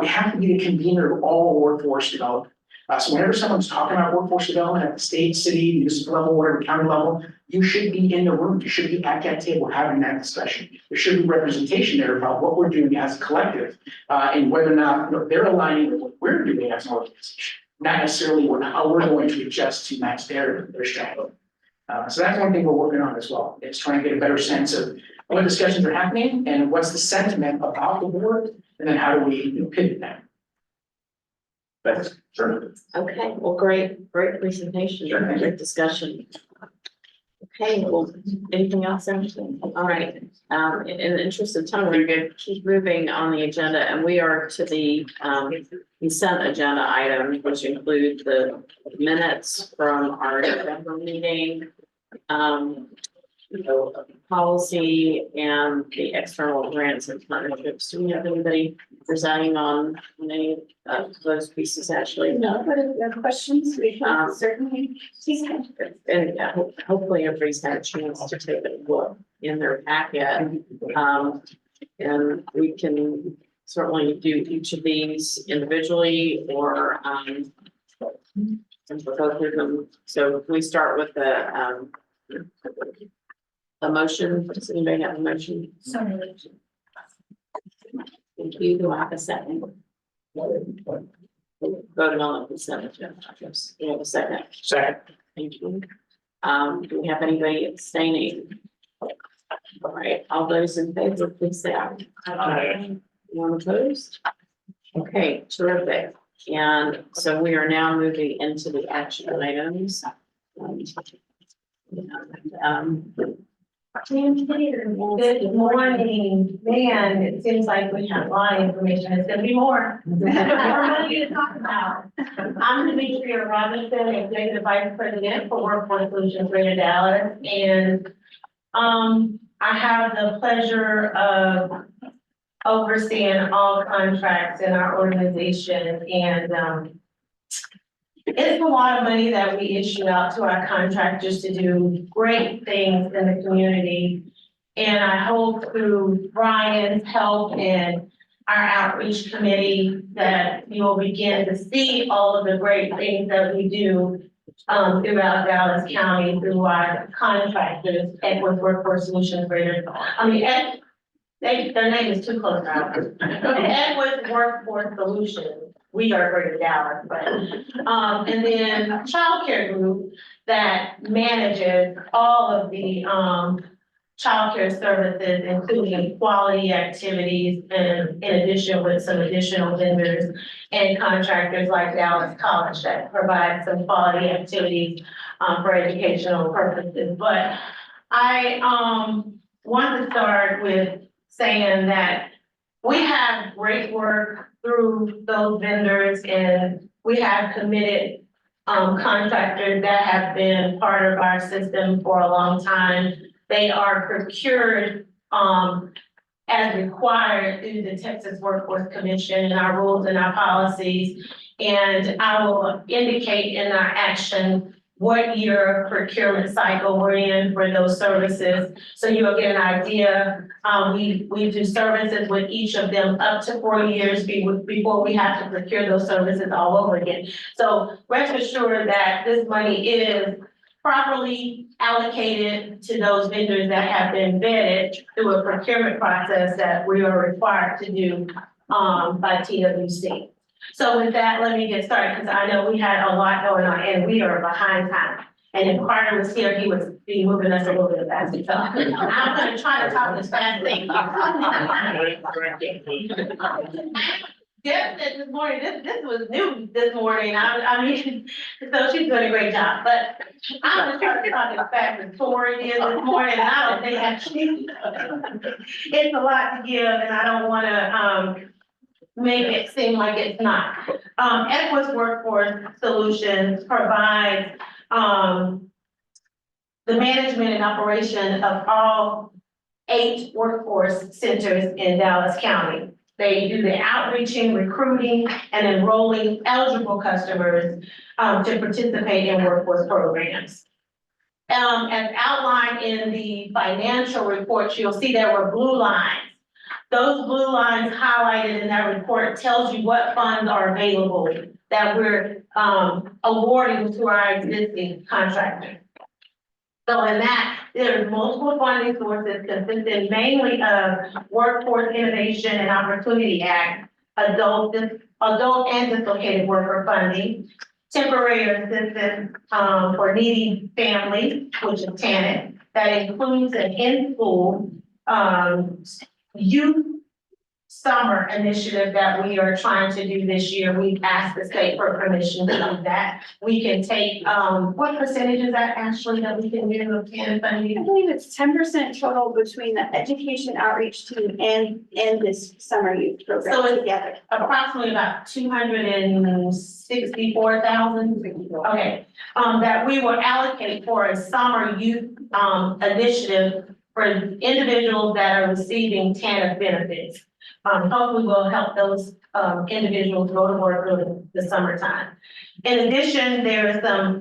We have to be the convener of all workforce development. So whenever someone's talking about workforce development at the state, city, municipal level, whatever, county level, you should be in the room. You should be at that table having that discussion. There should be representation there about what we're doing as a collective, and whether or not, you know, they're aligning with what we're doing as an organization, not necessarily how we're going to adjust to match their strategy. So that's one thing we're working on as well. It's trying to get a better sense of what discussions are happening and what's the sentiment about the board, and then how do we, you know, pivot that. Thanks. Sure. Okay, well, great presentation, Sure, thank you. great discussion. Okay, well, anything else, Anderson? All right, in the interest of time, we're going to keep moving on the agenda, and we are to the consent agenda items, which include the minutes from our November meeting, policy, and the external grants and partnerships. Do we have anybody presiding on any of those pieces, Ashley? No, but if you have questions, we can certainly take them. And hopefully everybody's had a chance to take a look in their packet. And we can certainly do each of these individually or and both of them. So if we start with the motion, does anybody have a motion? Thank you. Do I have a second? Voting on the consent agenda. Yes, you have a second. Second. Thank you. Do we have anybody abstaining? All right, all those in favor, please say aye. Aye. Anyone opposed? Okay, terrific. And so we are now moving into the action items. Good morning, man, it seems like we have a lot of information, it's gonna be more. More money to talk about. I'm Demetria Robinson, Executive Vice President for Workforce Solutions Greater Dallas, and I have the pleasure of overseeing all contracts in our organization, and it's a lot of money that we issue out to our contractors to do great things in the community. And I hope through Brian's help and our outreach committee that you will begin to see all of the great things that we do throughout Dallas County through our contractors, Edwards Workforce Solutions Greater. Their name is too close now. Edwards Workforce Solutions. We are Greater Dallas, but, and then a childcare group that manages all of the, childcare services, including quality activities, and in addition with some additional vendors and contractors like Dallas College that provide some quality activities, for educational purposes. But I, want to start with saying that we have great work through those vendors, and we have committed contractors that have been part of our system for a long time. They are procured as required through the Texas Workforce Commission and our rules and our policies. And I will indicate in our action what year procurement cycle we're in for those services. So you'll get an idea. We do services with each of them up to 4 years before we have to procure those services all over again. So rest assured that this money is properly allocated to those vendors that have been vetted through a procurement process that we are required to do by TWC. So with that, let me get started, because I know we had a lot going on and we are behind time. And if Carter was here, he would be moving us a little bit faster. So I'm gonna try to talk as fast as Deb said this morning, this was new this morning, I mean, so she's doing a great job, but I'm gonna try to talk as fast as Tori did this morning, and I don't think actually, it's a lot to give, and I don't wanna, make it seem like it's not. Equus Workforce Solutions provides, the management and operation of all 8 workforce centers in Dallas County. They do the outreaching, recruiting, and enrolling eligible customers to participate in workforce programs. As outlined in the financial reports, you'll see there were blue lines. Those blue lines highlighted in that report tells you what funds are available that we're awarding to our existing contractors. So in that, there's multiple funding sources consisting mainly of Workforce Innovation and Opportunity Act, adult and dislocated worker funding, temporary assistance for needy families, which is TANF, that includes an in-school youth summer initiative that we are trying to do this year. We've asked the state for permission to do that. We can take, what percentage is that, Ashley, that we can do of TANF funding? I believe it's 10% total between the education outreach team and this summer youth program So it's together. approximately about 264,000. Okay, that we will allocate for a summer youth, initiative for individuals that are receiving TANF benefits. Hopefully we'll help those, individuals go to work during the summertime. In addition, there is some,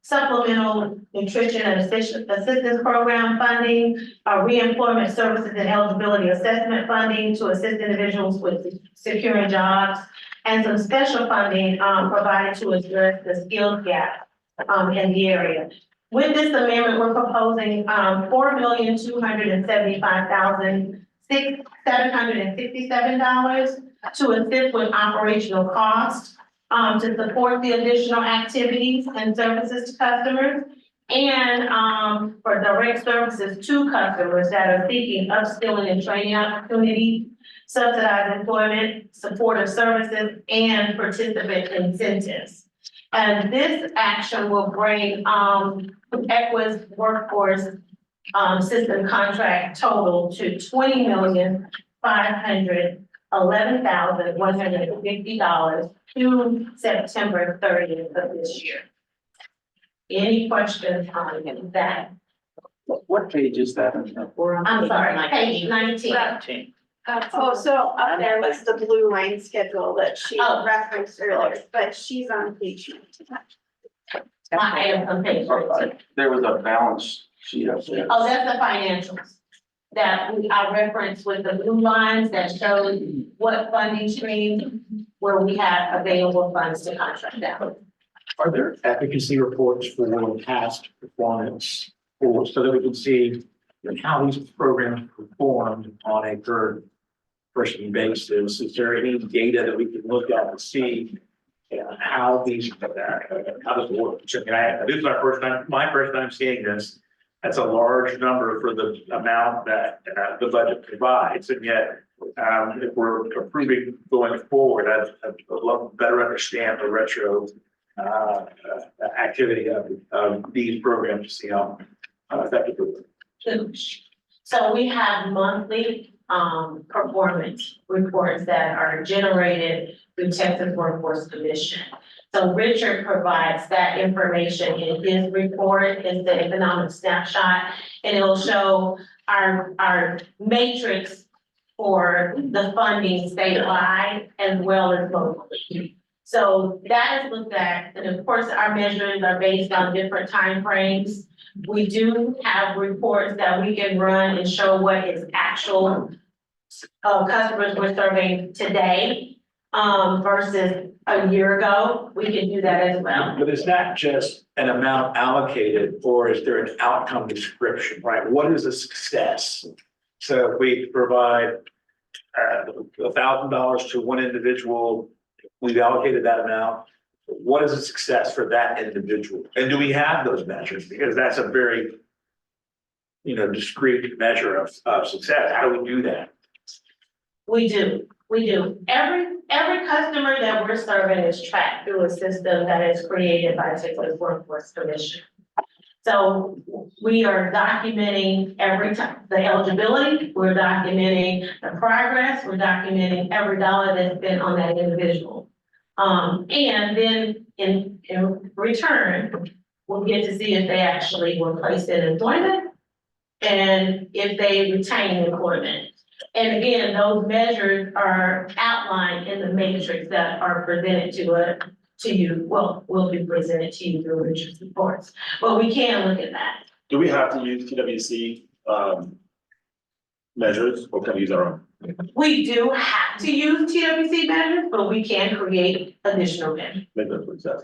supplemental nutrition and assistance program funding, reemployment services and eligibility assessment funding to assist individuals with securing jobs, and some special funding, provided to address the skills gap, in the area. With this amendment, we're proposing, $4,275,767 to assist with operational costs, to support the additional activities and services to customers, and, for direct services to customers that are seeking upskilling and training opportunities, subsidized employment, supportive services, and participant incentives. And this action will bring, Equus Workforce system contract total to $20,511,150 to September 30th of this year. Any questions on that? What page is that? I'm sorry, page 19. So up there was the blue line schedule that she referenced earlier, but she's on page 19. I am on page 19. There was a balance sheet up there. Oh, that's the financials that I referenced with the blue lines that show what funding streams where we have available funds to contract out. Are there advocacy reports for past performance, or so that we can see how these programs performed on a per person basis? Is there any data that we can look at to see how these, how does it work? I mean, this is my first time seeing this. That's a large number for the amount that the budget provides, and yet if we're approving going forward, I'd love to better understand the retro activity of these programs to see how effective. So we have monthly performance reports that are generated through Texas Workforce Commission. So Richard provides that information in his report, in the economic snapshot, and it'll show our matrix for the funding statewide as well as locally. So that is looked at, and of course, our measures are based on different timeframes. We do have reports that we can run and show what is actual customers we're serving today versus a year ago. We can do that as well. But it's not just an amount allocated, or is there an outcome description, right? What is a success? So if we provide $1,000 to one individual, we've allocated that amount. what is a success for that individual? And do we have those measures? Because that's a very, discrete measure of success. How do we do that? We do. Every customer that we're serving is tracked through a system that is created by Texas Workforce Commission. So we are documenting every time, the eligibility, we're documenting the progress, we're documenting every dollar that's been on that individual. And then in return, we'll get to see if they actually were placed in employment and if they retain employment. And again, those measures are outlined in the matrix that are presented to you, will be presented to you through Richard's reports, but we can look at that. Do we have to use TWC measures or can we use our own? We do have to use TWC measures, but we can create additional measures. Make that success.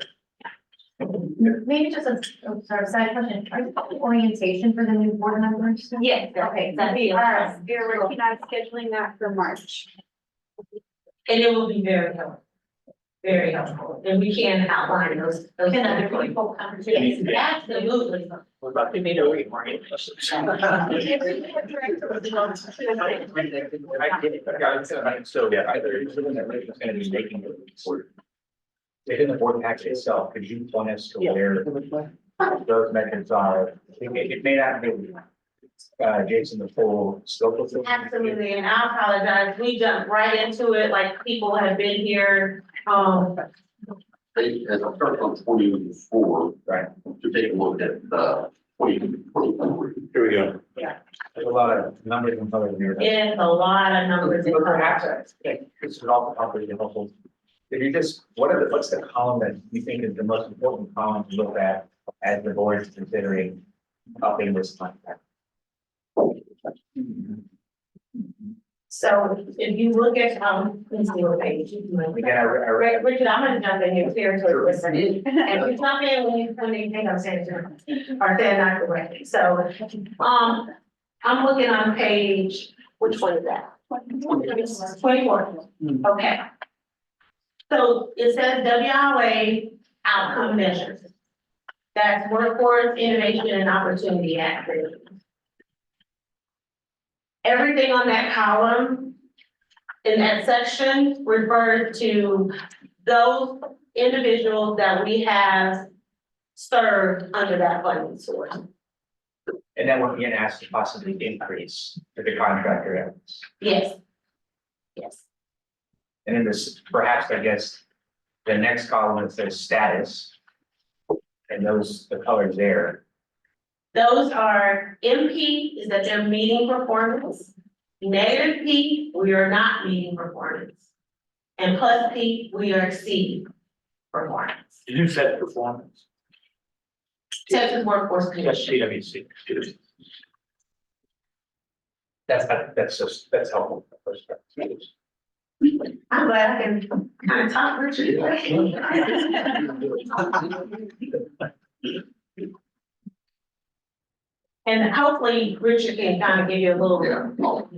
Maybe just a side question, are you having orientation for the new board members? Yes, Okay, we are, we're working on scheduling that for March. And it will be very helpful. Very helpful, and we can outline those. Can other people come? Yes, absolutely. What about the need to reorient? So, yeah, either, it's gonna be making the report. Within the board package itself, could you point us to where those metrics are? It may not be, Jason, the full scope of it. Absolutely, and I apologize, we jumped right into it, like people have been here, As I'll start on 24, right, to take a look at the 2024. Here we go. There's a lot of numbers and colors in here. it's a lot of numbers. in Perhaps, this is all probably helpful. If you just, what's the column that you think is the most important column to look at as the board is considering upping this contract? So if you look at, please see what page. Again, I read. Richard, I'm gonna jump in here, territory listening, and you jump in when you think I'm saying it, or saying not correctly, so, I'm looking on page, which one is that? 24, okay. So it says WIA outcome measures. That's workforce, innovation, and opportunity activity. Everything on that column in that section refers to those individuals that we have served under that funding source. And then we're being asked to possibly increase for the contractor efforts. Yes. Yes. And then this, perhaps, I guess, the next column, it says status. And those, the colors there. Those are MP, is that they're meeting performance. Negative P, we are not meeting performance. And plus P, we are exceeding performance. You said performance. Texas Workforce Commission. TWC. That's helpful. I'm glad I can kind of talk Richard. And hopefully Richard can kind of give you a little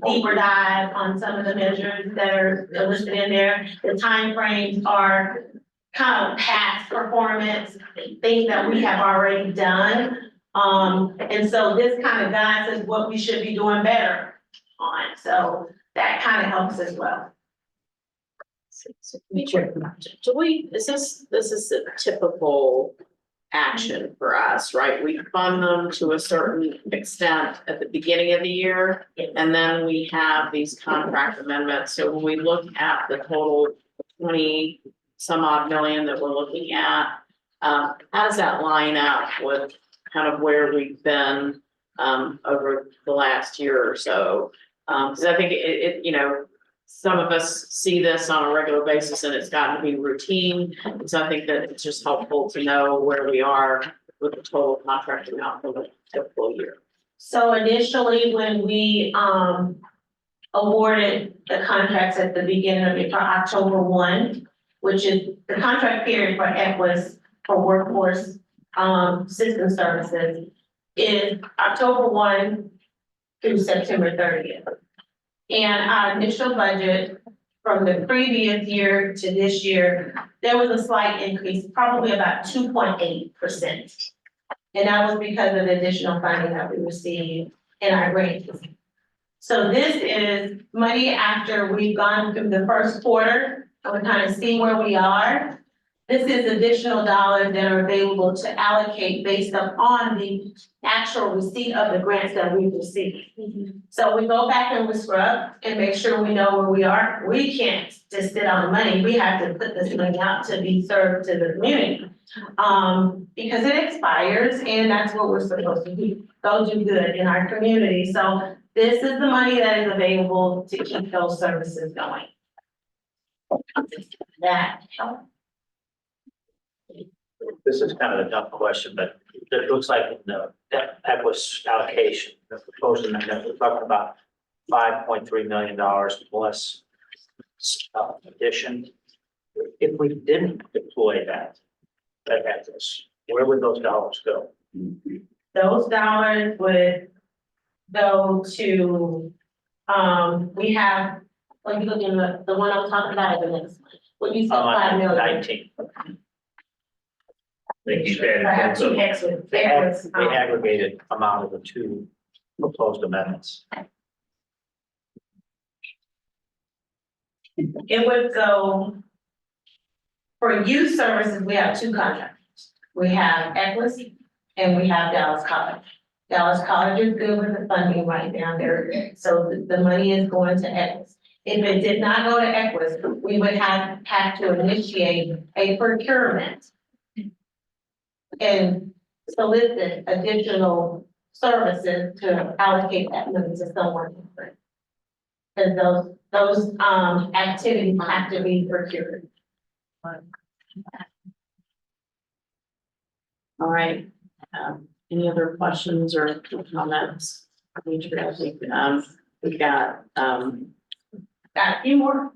deeper dive on some of the measures that are listed in there. The timeframes are kind of past performance, things that we have already done. And so this kind of guides us what we should be doing better on. So that kind of helps as well. Do we, this is a typical action for us, right? We fund them to a certain extent at the beginning of the year, and then we have these contract amendments. So when we look at the total 20 some odd million that we're looking at, how does that line up with kind of where we've been over the last year or so? Because I think it, some of us see this on a regular basis and it's gotten to be routine. So I think that it's just helpful to know where we are with the total contract amount for the typical year. So initially, when we awarded the contracts at the beginning of it for October 1, which is the contract period for Equus for workforce system services, is October 1 through September 30th. And our initial budget from the previous year to this year, there was a slight increase, probably about 2.8%. And that was because of the additional funding that we received in our grants. So this is money after we've gone through the first quarter, and we kind of see where we are. This is additional dollars that are available to allocate based upon the actual receipt of the grants that we've received. So we go back and we scrub and make sure we know where we are. We can't just sit on money. We have to put this money out to be served to the community. Because it expires and that's what we're supposed to do, go do good in our community. So this is the money that is available to keep those services going. That. This is kind of a dumb question, but it looks like in the Equus allocation, the proposed amendment, we're talking about $5.3 million plus addition. If we didn't deploy that Equus, where would those dollars go? Those dollars would go to, we have, like you look in the one I'm talking about, the next one. What you said, 5 million. 19. Thank you, I have two extras. The aggregated amount of the two proposed amendments. It would go, for youth services, we have two contractors. We have Equus and we have Dallas College. Dallas College is good with the funding right down there, so the money is going to Equus. If it did not go to Equus, we would have to initiate a procurement and solicit additional services to allocate that money to someone different. Because those activities have to be procured. All right, any other questions or comments? I think, we got, Got a few more?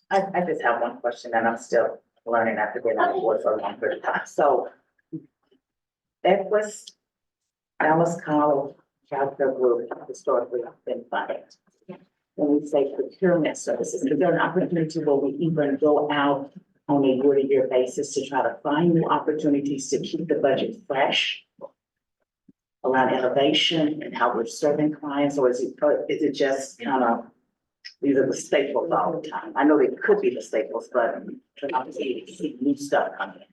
I just have one question and I'm still learning after being on the board for a long period of time. So Equus, Dallas College, Chapter Group, historically been funded. When we say procurement services, is there an opportunity where we even go out on a year-to-year basis to try to find new opportunities to keep the budget fresh around innovation and how we're serving clients, or is it just kind of, these are the staples all the time? I know they could be the staples, but obviously see new stuff coming in.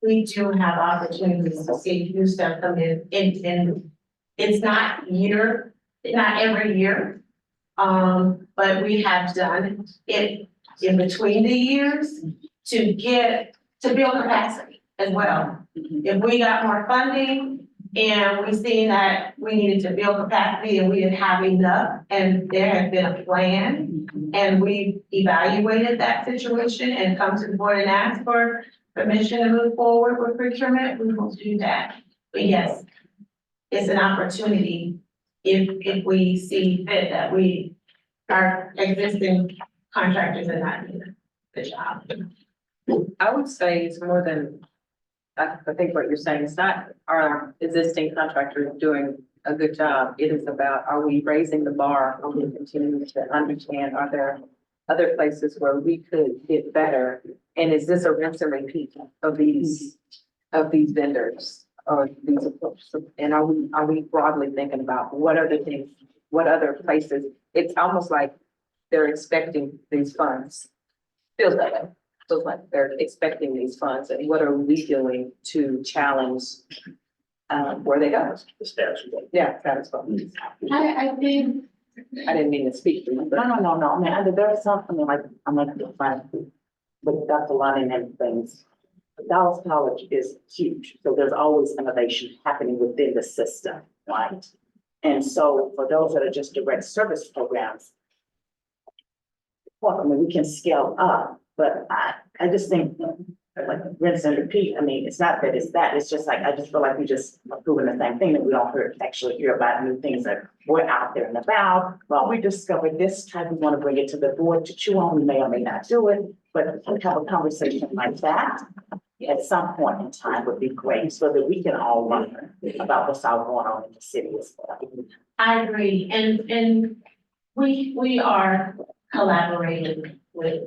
We do have opportunities to see new stuff come in, and it's not every year. But we have done it in between the years to build capacity as well. If we got more funding and we seen that we needed to build capacity and we didn't have enough, and there had been a plan, and we evaluated that situation and come to the board and ask for permission to move forward with procurement, we will do that. But yes, it's an opportunity if we see fit that our existing contractors are not doing the job. I would say it's more than, I think what you're saying is not our existing contractors doing a good job. It is about, are we raising the bar? Are we continuing to understand, are there other places where we could get better? And is this a rinse and repeat of these vendors or these approaches? And are we broadly thinking about what other things, what other places? It's almost like they're expecting these funds. Feels that way. Feels like they're expecting these funds, and what are we doing to challenge where they go? The status quo. Yeah, status quo. I think. I didn't mean to speak for you, but No. I mean, there's something like, I'm like, with Dr. Lonnie and things. Dallas College is huge, so there's always innovation happening within the system, right? And so for those that are just direct service programs, well, I mean, we can scale up, but I just think, like, rinse and repeat. I mean, it's not that, it's just like, I just feel like we just are doing the same thing, and we don't actually hear about new things that we're out there and about. Well, we discovered this type, we want to bring it to the board to chew on, we may or may not do it, but we have a conversation like that at some point in time would be great, so that we can all learn about what's out going on in the city as well. I agree, and we are collaborating with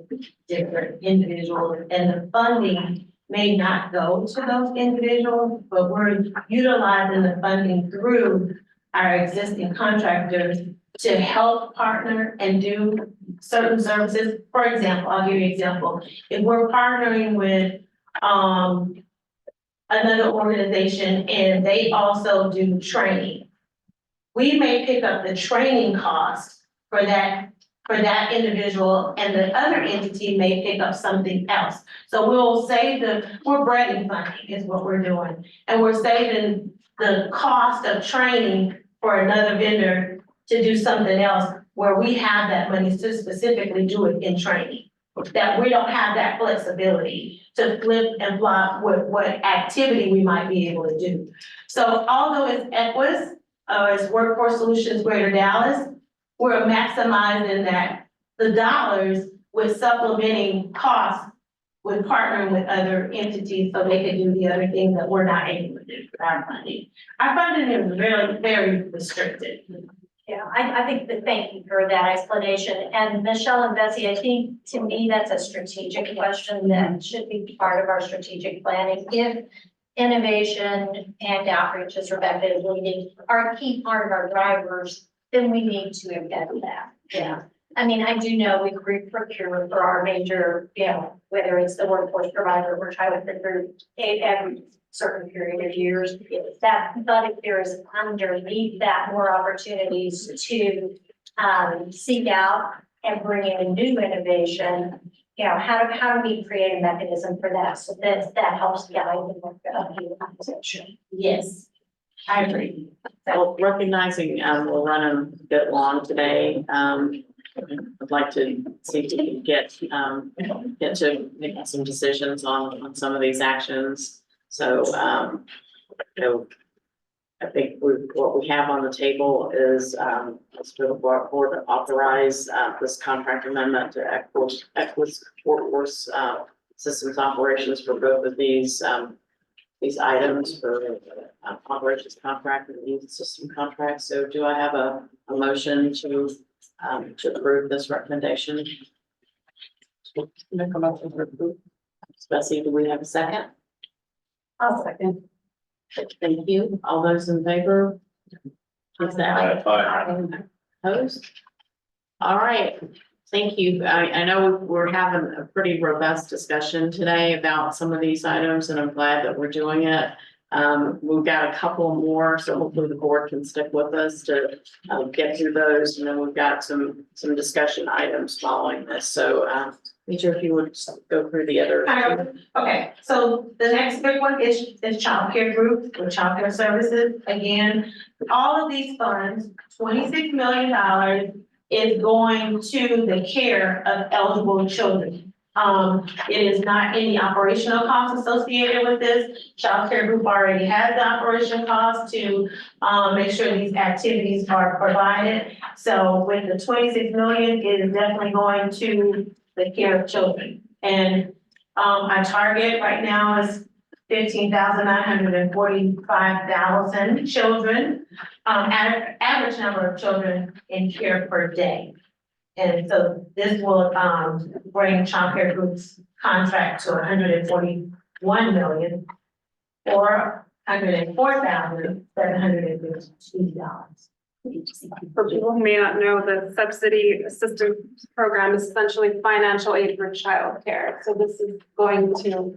different individuals, and the funding may not go to those individuals, but we're utilizing the funding through our existing contractors to help partner and do certain services. For example, I'll give you an example. If we're partnering with, another organization and they also do training, we may pick up the training cost for that individual, and the other entity may pick up something else. So we'll save we're breading funding is what we're doing. And we're saving the cost of training for another vendor to do something else where we have that money to specifically do it in training. That we don't have that flexibility to flip and flop with what activity we might be able to do. So although it's Equus, it's Workforce Solutions Greater Dallas, we're maximizing the dollars with supplementing costs with partnering with other entities so they can do the other things that we're not able to do with our funding. Our funding is very, very restricted. Yeah, I think that, thank you for that explanation. And Michelle and Betsy, I think to me, that's a strategic question that should be part of our strategic planning. If innovation and outreach, as Rebecca is leading, are a key part of our drivers, then we need to embed that. Yeah. I mean, I do know we procure for our major, whether it's the workforce provider or child vendor, every certain period of years. But if there is underneath that more opportunities to seek out and bring in new innovation, how do we create a mechanism for that so that helps guide the work of the organization? Yes, I agree. Well, recognizing we're running a bit long today, I'd like to see if we can get to making some decisions on some of these actions. So, I think what we have on the table is for the board to authorize this contract amendment to Equus Workforce Systems Operations for both of these items for operations contract and youth system contract. So do I have a motion to approve this recommendation? Make a motion to approve. Bessie, do we have a second? I'll second. Thank you. All those in favor? Please say aye. Opposed? All right. Thank you. I know we're having a pretty robust discussion today about some of these items, and I'm glad that we're doing it. We've got a couple more, so hopefully the board can stick with us to get through those. And then we've got some discussion items following this. So, Mitra, if you would just go through the other. Okay, so the next big one is childcare group with childcare services. Again, all of these funds, $26 million is going to the care of eligible children. It is not any operational costs associated with this. Childcare group already has the operational costs to make sure these activities are provided. So with the 26 million, it is definitely going to the care of children. And our target right now is 15,945,000 children, average number of children in care per day. And so this will bring childcare group's contract to 141 million or $104,752. For people who may not know, the subsidy assistance program is essentially financial aid for childcare. So this is going to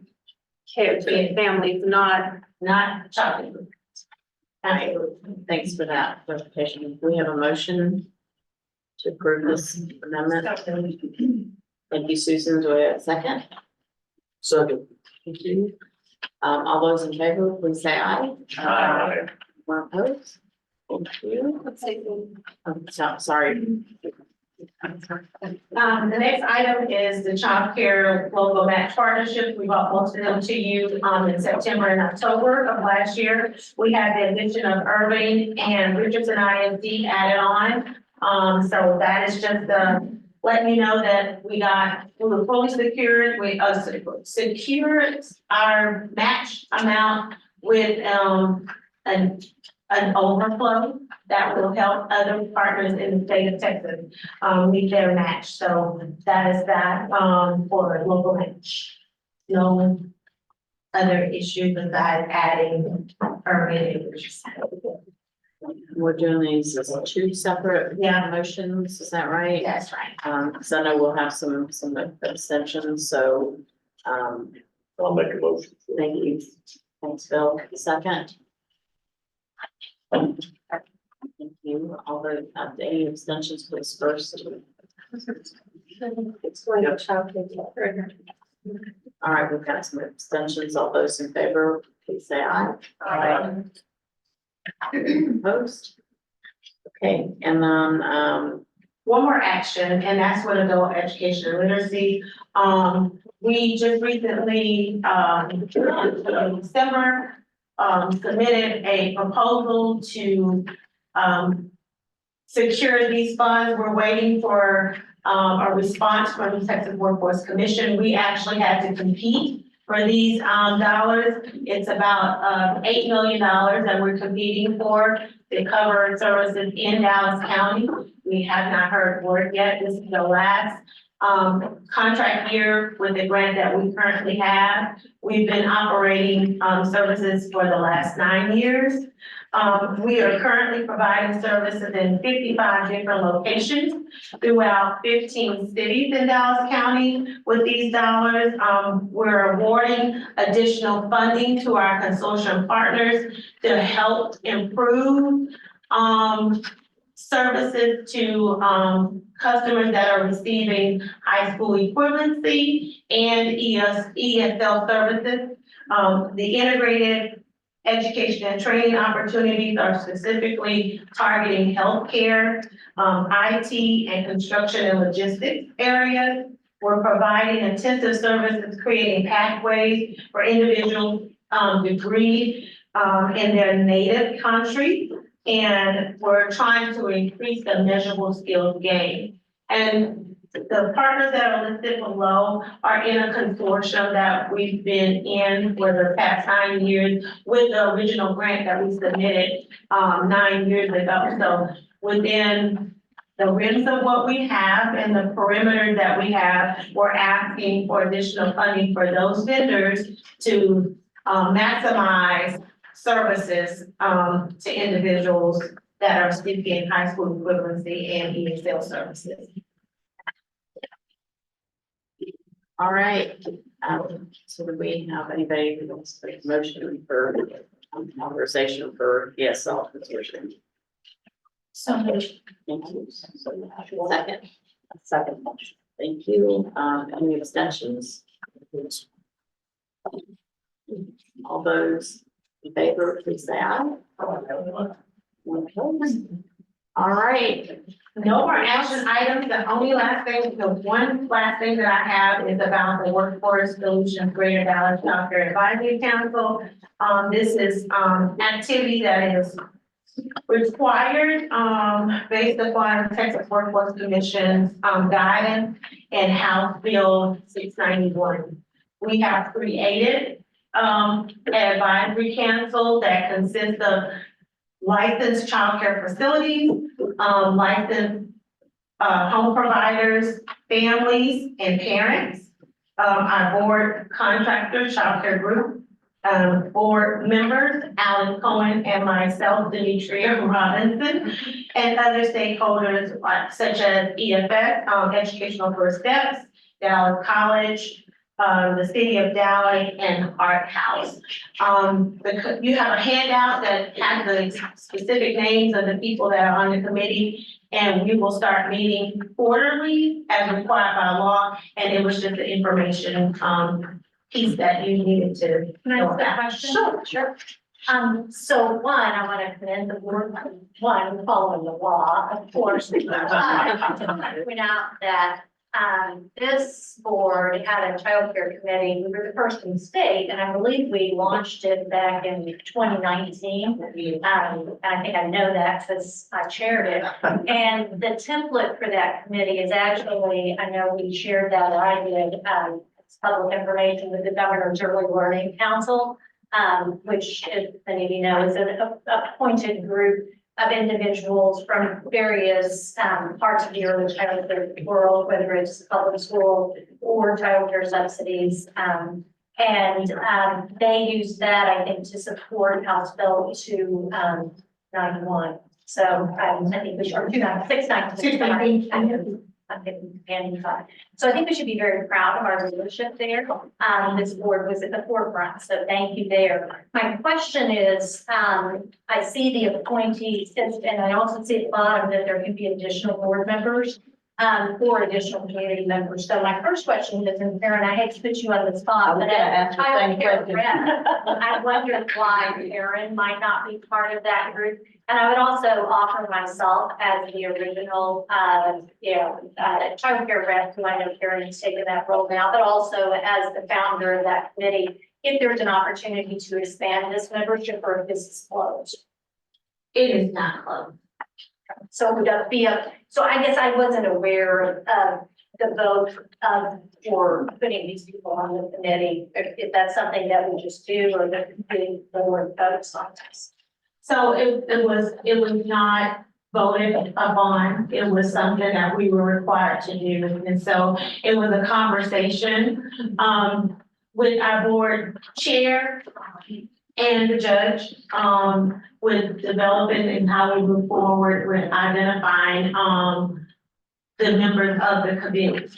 kids and families, not childcare. Thanks for that clarification. We have a motion to approve this amendment. Thank you, Susan. Do I have a second? Second. Thank you. All those in favor, please say aye. Aye. One opposed? Thank you. Sorry. The next item is the child care local match partnership. We brought most of them to you in September and October of last year. We had the addition of Irving and Richardson ISD added on. So that is just letting you know that we were fully secured. We secured our match amount with an overflow that will help other partners in the state of Texas, meet their match. So that is that, for local match. No other issues besides adding urban acres. We're doing these as two separate motions, is that right? That's right. Because I know we'll have some abstentions, so, I'll make a motion. thank you. Thanks, Bill. Second. Thank you. All the, any abstentions, please first. It's going to childcare. All right, we've got some abstentions. All those in favor, please say aye. Aye. Opposed? Okay, and then, One more action, and that's with adult education and literacy. We just recently, in December, submitted a proposal to, secure these funds. We're waiting for, a response from the Texas Workforce Commission. We actually had to compete for these, dollars. It's about, $8 million that we're competing for to cover services in Dallas County. We have not heard word yet. This is the last contract year with the grant that we currently have. We've been operating services for the last 9 years. We are currently providing services in 55 different locations throughout 15 cities in Dallas County. With these dollars, we're awarding additional funding to our consortium partners to help improve services to customers that are receiving high school equivalency and ESL services. The integrated education and training opportunities are specifically targeting healthcare, IT, and construction and logistics areas. We're providing intensive services, creating pathways for individuals degree in their native country. And we're trying to increase the measurable skills gained. And the partners that are listed below are in a consortium that we've been in for the past 9 years with the original grant that we submitted 9 years ago. So within the rims of what we have and the perimeter that we have, we're asking for additional funding for those vendors to maximize services to individuals that are seeking high school equivalency and ESL services. all right. So do we have anybody who wants to make a motion for authorization for ESL consortium? So moved. Thank you. Second. Second motion. Thank you. Any abstentions? All those in favor, please say aye. All right. No more action items. The only last thing, the one last thing that I have is about the Workforce Solutions Greater Dallas Child Care Advisory Council. This is activity that is required based upon Texas Workforce Commission's guidance and House Bill 691. We have created an advisory council that consists of licensed childcare facilities, licensed home providers, families, and parents. Our board contractor, childcare group, board members, Alan Cohen and myself, Demetria Robinson, and other stakeholders such as EFS, Educational First Steps, Dallas College, the city of Dallas, and Art House. You have a handout that has the specific names of the people that are on the committee, and we will start meeting quarterly as required by law, and it was just the information piece that you needed to Can I know ask a about. question? Sure. So one, I want to commend the board, one, following the law, of course. Point out that, this board had a childcare committee. We were the first in the state, and I believe we launched it back in 2019. And I think I know that because I chaired it. And the template for that committee is actually, I know we shared that, or I did, it's public information with the Governor's Early Learning Council. which, if any of you know, is an appointed group of individuals from various parts of the early childhood world, whether it's public school or childcare subsidies. They use that, I think, to support House Bill 291. So I think we should, or 619. I'm getting companion thought. So I think we should be very proud of our leadership there. This board was at the forefront, so thank you there. My question is, I see the appointees, and I also see at the bottom that there could be additional board members, or additional community members. So my first question is, and Karen, I hate to put you on the spot, but as a childcare rep, I wondered why Karen might not be part of that group. And I would also offer myself as the original, childcare rep, who I know Karen has taken that role now, but also as the founder of that committee, if there's an opportunity to expand this membership or if this is closed. It is not closed. So would that be so I guess I wasn't aware of the vote for putting these people on the committee, if that's something that we just do or that the board votes on this. So it was not voted upon. It was something that we were required to do. And so it was a conversation with our board chair and the judge with developing and how we move forward with identifying the members of the committee.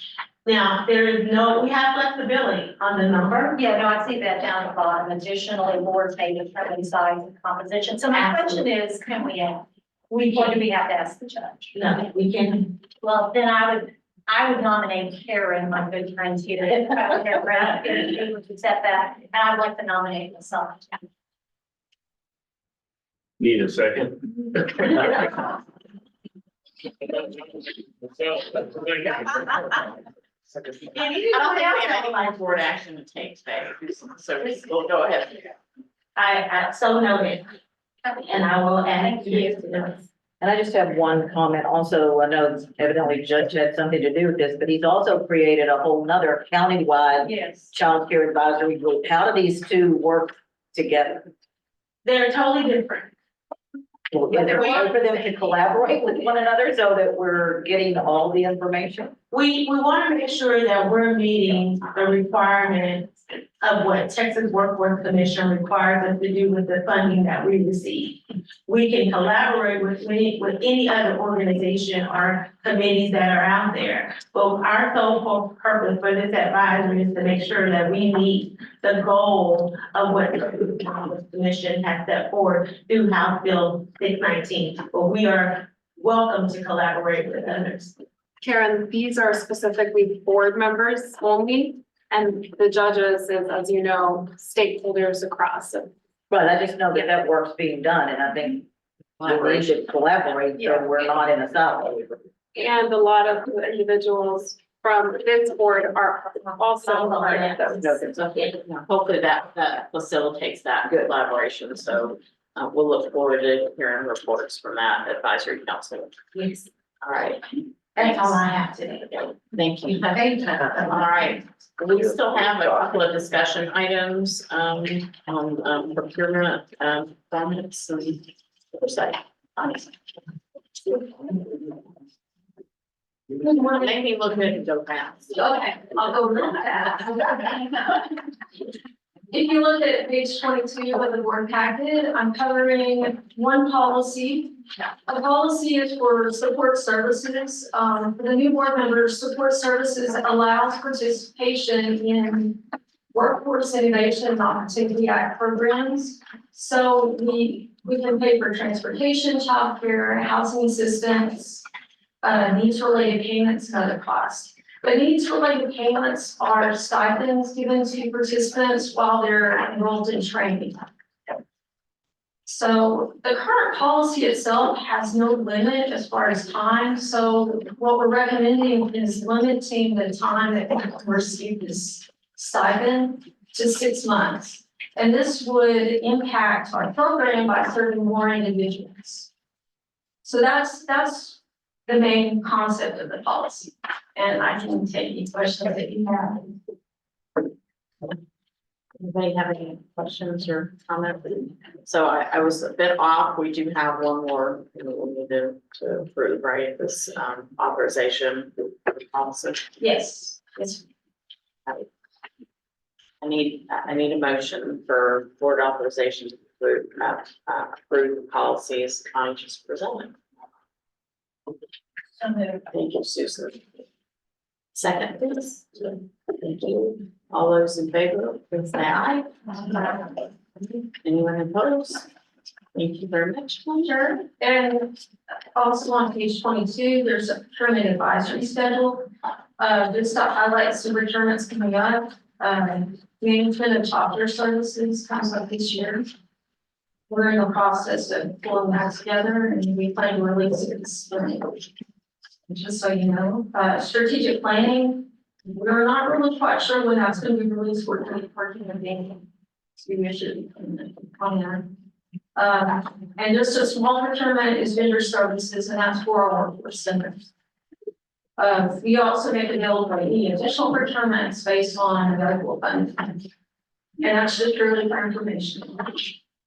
Now, we have flexibility on the number. Yeah, no, I see that down at the bottom. Additionally, boards may determine size and composition. So my question is, can we add? Or do we have to ask the judge? No, we can. Well, then I would nominate Karen, my good friend here, if she would accept that, and I'd like to nominate myself. Need a second? I don't think we have any more board action to take today, so we'll go ahead. I so noted, and I will add to this. And I just have one comment also. I know evidently the judge had something to do with this, but he's also created a whole nother countywide Yes. child care advisory group. How do these two work together? They're totally different. Is there a way for them to collaborate with one another so that we're getting all the information? We want to make sure that we're meeting the requirements of what Texas Workforce Commission requires us to do with the funding that we receive. We can collaborate with any other organization or committees that are out there. But our sole purpose for this advisory is to make sure that we meet the goal of what the commission has set forward through House Bill 619. But we are welcome to collaborate with others. Karen, these are specifically board members only, and the judges, as you know, stakeholders across. But I just know that that work's being done, and I think we should collaborate, so we're not in a silo. And a lot of the individuals from this board are also part of those. Hopefully that facilitates that collaboration, so we'll look forward to hearing reports from that advisory council. Yes. All right. That's all I have today. Thank you. Thank you. All right, we still have a couple of discussion items on procurement, permits and oversight. Maybe look at it go fast. Okay, I'll go real fast. If you look at page 22 of the board packet, I'm covering one policy. A policy is for support services. For the new board members, support services allows participation in workforce innovation and opportunity act programs. So we can pay for transportation, childcare, housing assistance, needs related payments and other costs. The needs related payments are stipends given to participants while they're enrolled in training. So the current policy itself has no limit as far as time. So what we're recommending is limiting the time that people can receive this stipend to 6 months. And this would impact our program by serving more individuals. So that's the main concept of the policy. And I can take any questions that you have. Anybody have any questions or comments? So I was a bit off. We do have one more, we need to approve, right? This authorization also. Yes, yes. I need a motion for board authorization to approve the policies I just presented. Thank you, Susan. Second, please. Thank you. All those in favor, please say aye. Anyone opposed? Thank you very much. Sure, and also on page 22, there's a procurement advisory schedule. Just to highlight some returns coming up. Management of chapter services comes up this year. We're in the process of pulling that together and we plan to release it this spring. Just so you know, strategic planning, we're not really quite sure when that's going to be released. We're doing parking and banking. We should on there. And just a small procurement is vendor services, and that's for our workforce centers. We also make available any additional procurements based on available funds. And that's just purely for information.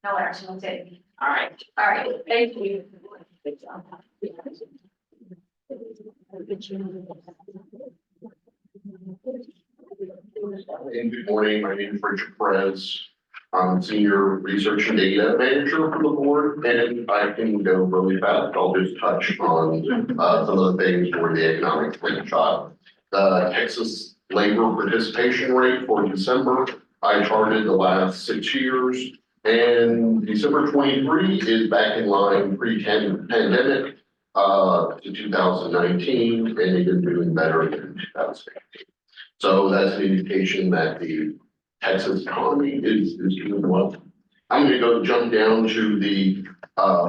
No action will take. All right. All right, thank you. Good job. And good morning, my name is Richard Perez. I'm Senior Research and Data Manager for the board, and I can go really fast. I'll just touch on some of the things for the economic snapshot. The Texas labor participation rate for December, I charted the last 6 years, and December 23 is back in line pre-pandemic to 2019, and even doing better than 2018. So that's an indication that the Texas economy is doing well. I'm gonna jump down to the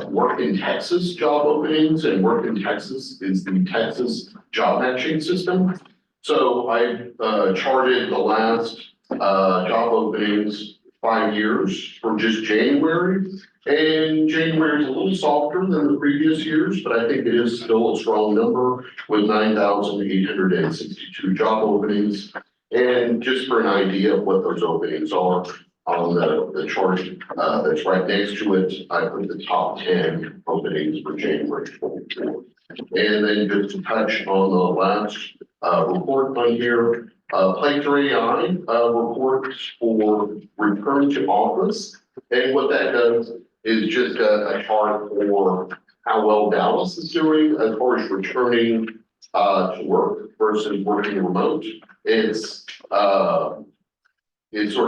work in Texas job openings, and work in Texas is the Texas job matching system. So I charted the last job openings 5 years for just January. And January is a little softer than the previous years, but I think it is still a strong number with 9,862 job openings. And just for an idea of what those openings are, on the chart that's right next to it, I put the top 10 openings for January 24. And then just to touch on the last report on here, Placer AI reports for return to office. And what that does is just a chart for how well Dallas is doing as far as returning to work versus working remote. It's sort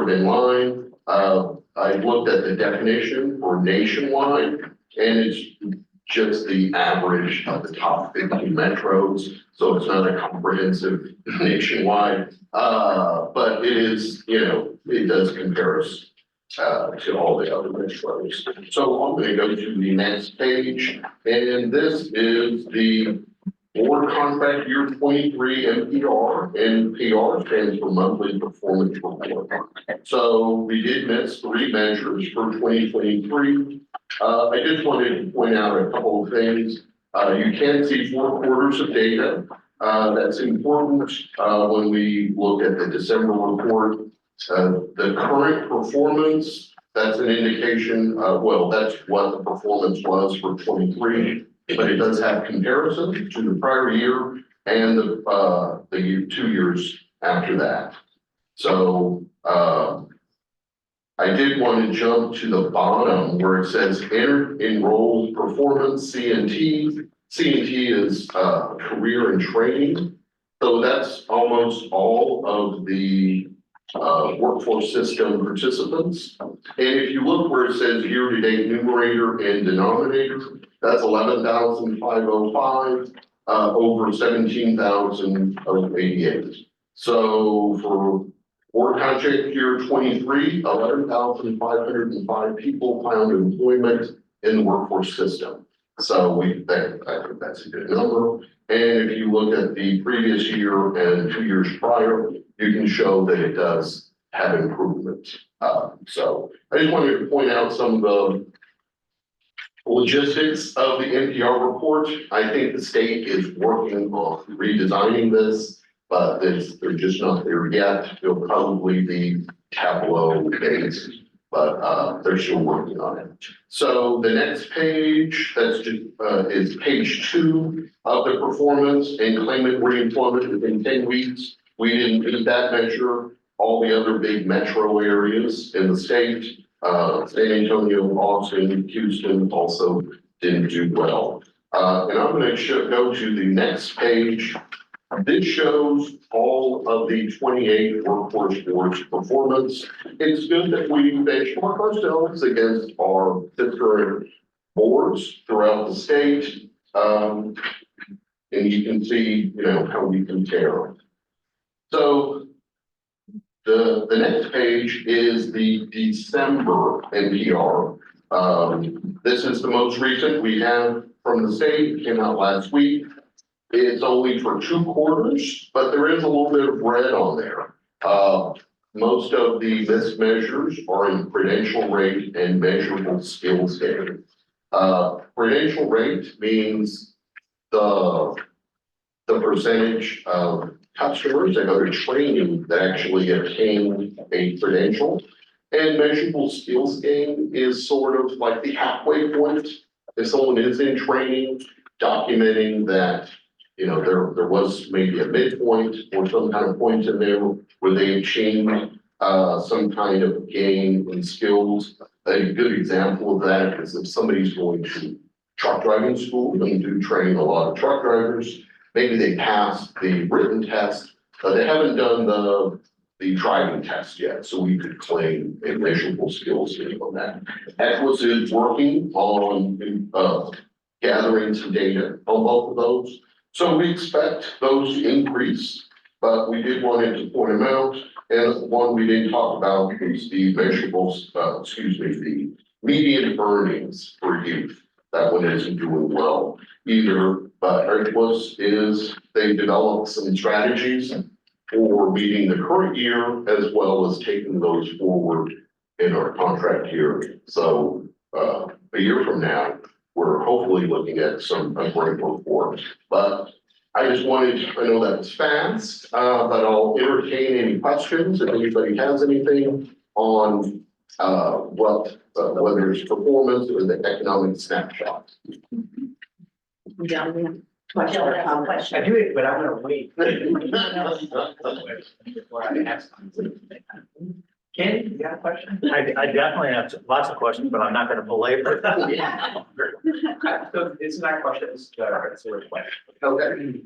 of in line. I looked at the definition for nationwide, and it's just the average of the top 50 metros. So it's not a comprehensive nationwide, but it is, it does compare us to all the other metros. So I'm going to go to the next page, and this is the board contract year 23 MPR, and PR stands for monthly performance report. So we did miss 3 measures for 2023. I just wanted to point out a couple of things. You can see 4 quarters of data. That's important when we look at the December report. The current performance, that's an indication of, well, that's what the performance was for 23, but it does have comparison to the prior year and the 2 years after that. So I did want to jump to the bottom where it says enrolled performance CNT. CNT is career and training. So that's almost all of the workforce system participants. And if you look where it says year-to-date numerator and denominator, that's 11,505 over 17,088. So for board contract year 23, 11,505 people found employment in the workforce system. So I think that's a good number. And if you look at the previous year and 2 years prior, you can show that it does have improvement. So I just wanted to point out some of the logistics of the NPR report. I think the state is working on redesigning this, but they're just not there yet. It'll probably be Tableau based, but, they're still working on it. So the next page, that's just, is page 2 of the performance and claimant reemployment within 10 weeks. We didn't meet that measure. All the other big metro areas in the state, San Antonio, Austin, Houston also didn't do well. And I'm gonna go to the next page. This shows all of the 28 workforce boards' performance. It's good that we benchmark ourselves against our different boards throughout the state. And you can see, how we compare. So the next page is the December NPR. This is the most recent we have from the state, it came out last week. It's only for 2 quarters, but there is a little bit of red on there. Most of the missed measures are in credential rate and measurable skills gain. Credential rate means the percentage of customers that go to training that actually obtain a credential. And measurable skills gain is sort of like the halfway point. If someone is in training, documenting that, there was maybe a midpoint or some kind of point in there where they achieved some kind of gain in skills. A good example of that is if somebody's going to truck driving school, they do train a lot of truck drivers. Maybe they passed the written test, but they haven't done the driving test yet, so we could claim a measurable skills on that. Equus is working on gathering some data on both of those. So we expect those to increase, but we did want to point them out. And one we didn't talk about is the measurables, the median earnings for youth. That one isn't doing well either, but Equus they developed some strategies for meeting the current year as well as taking those forward in our contract year. So a year from now, we're hopefully looking at some great performance. But I just wanted, I know that was fast, but I'll entertain any questions if anybody has anything on whether it's performance or the economic snapshot. I do it, but I'm gonna wait. Before I ask. Ken, you got a question? I definitely have lots of questions, but I'm not gonna belabor. So it's not a question, it's a request. Okay.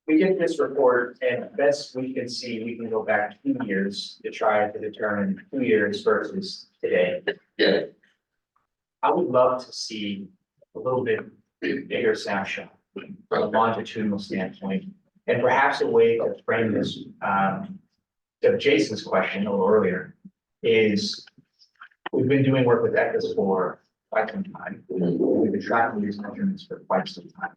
We get this report and best we can see, we can go back 2 years to try to determine 2 years versus today. Yeah. I would love to see a little bit bigger snapshot from a longitudinal standpoint. And perhaps a way to frame this, to Jason's question a little earlier, is we've been doing work with Equus for quite some time. We've been tracking these measurements for quite some time.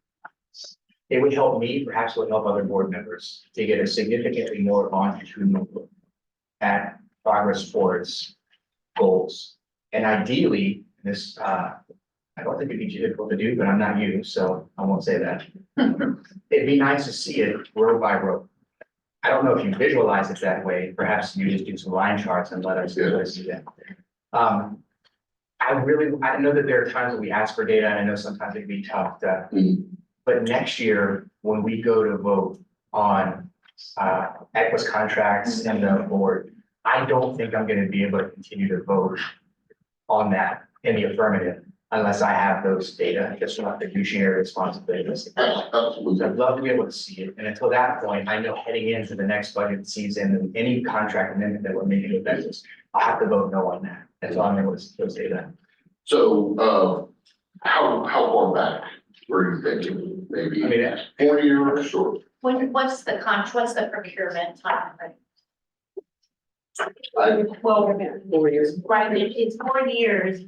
It would help me, perhaps it would help other board members to get a significantly more longitudinal look at progress towards goals. And ideally, this, I don't think it'd be difficult to do, but I'm not you, so I won't say that. It'd be nice to see it row by row. I don't know if you visualize it that way, perhaps you just do some line charts and let us see that. I know that there are times when we ask for data, and I know sometimes it'd be tough to, but next year, when we go to vote on Equus contracts and the board, I don't think I'm gonna be able to continue to vote on that in the affirmative unless I have those data, just from a fiduciary responsibilities. Absolutely. I'd love to be able to see it, and until that point, I know heading into the next budget season, and any contract amendment that we're making with Equus, I'll have to vote no on that, until I'm able to see those data. So, how far back were you thinking? Maybe 4 years or? What's the procurement time? Well, 4 years. Right, it's 4 years,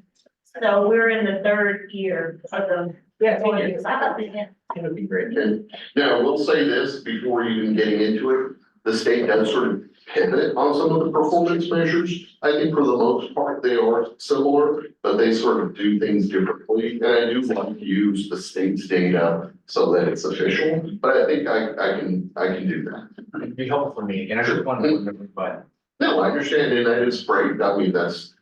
so we're in the 3rd year of the. Yeah, It would be great. And now, we'll say this before even getting into it, the state does sort of pivot on some of the performance measures. I think for the most part, they are similar, but they sort of do things differently. And I do want to use the state's data so that it's official, but I think I can do that. It'd be helpful for me, and I just want to remember, but No, I understand, and that is great. I mean, that's,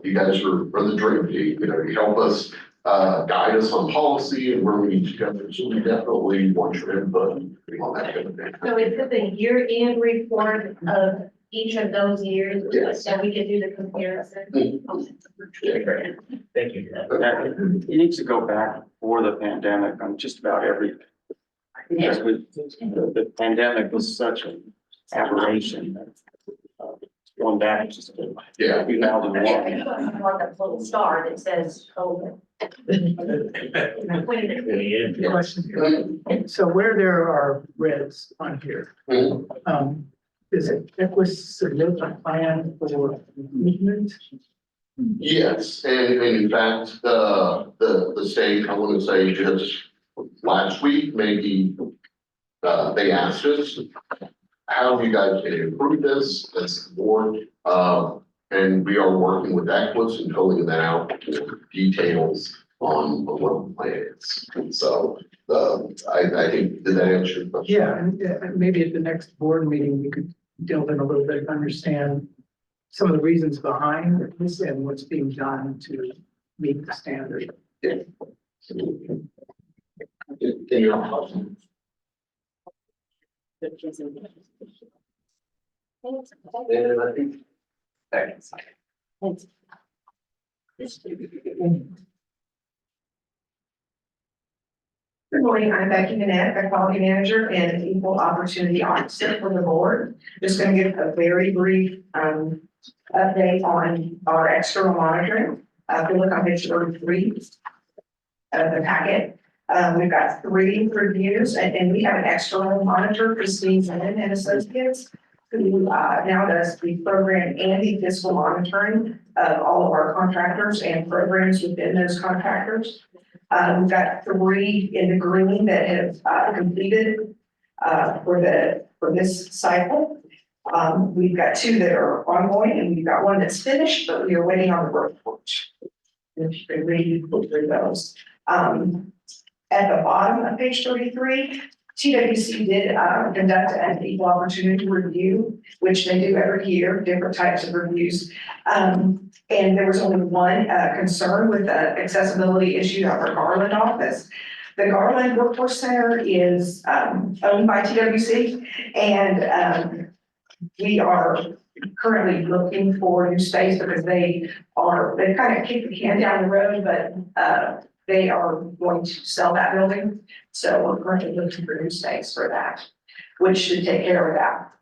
you guys are the dream team, you know, you help us, guide us on policy and where we need to go. So we definitely want your input on that kind of thing. So is it the year-end report of each of those years? Yes. So we can do the comparison? Thank you. It needs to go back before the pandemic on just about everything. Because the pandemic was such an aberration that, going back just to Yeah. 2001. Like a little star that says, oh. Question. So where there are reds on here, is it Equus submit a plan for movement? Yes, and in fact, the state, I want to say just last week, maybe, they asked us, how you guys can improve this, as the board, and we are working with Equus and filling that out for details on what the plan is. And so, I think, did that answer your question? Yeah, and maybe at the next board meeting, we could delve in a little bit, understand some of the reasons behind this and what's being done to meet the standard. Yeah. Can you? And I think. Thanks. Good morning, I'm Becky Manette, the quality manager and equal opportunity officer for the board. Just gonna give a very brief update on our external monitoring. If you look on page 33 of the packet, we've got 3 reviews and we have an external monitor, Christine Zennon and Associates, who now does the program and the fiscal monitoring of all of our contractors and programs within those contractors. We've got 3 in the green that have completed for this cycle. We've got 2 that are ongoing and we've got 1 that's finished, but we are waiting on the report. If you can read through those. At the bottom of page 33, TWC did conduct an equal opportunity review, which they do every year, different types of reviews. And there was only 1 concern with the accessibility issue at our Garland office. The Garland Workforce Center is owned by TWC, and we are currently looking for new space because they kind of kicked the can down the road, but they are going to sell that building. So we're currently looking for new space for that, which should take care of that.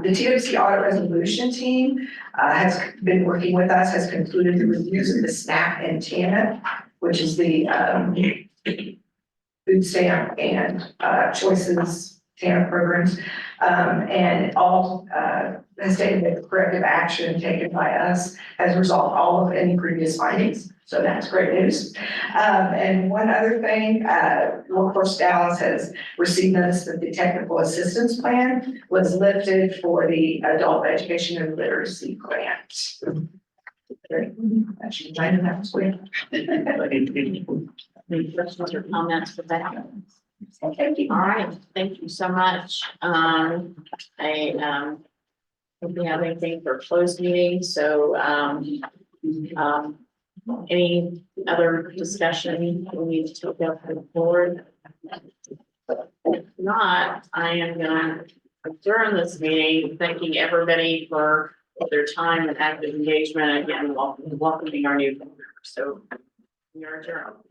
The TWC audit resolution team has been working with us, has concluded the reviews of the SNAP and TANF, which is the food stamp and choices TANF programs. And all has stated that corrective action taken by us has resolved all of any previous findings. So that's great news. And one other thing, Workforce Dallas has received notice that the technical assistance plan was lifted for the adult education and literacy grant. Actually, I didn't have to wait. Any questions or comments for that? Thank you. All right, thank you so much. If we have anything for closed meeting, so any other discussion we need to take up for the board? If not, I am going to adjourn this meeting, thanking everybody for their time and active engagement. Again, welcoming our new members. So we are adjourned.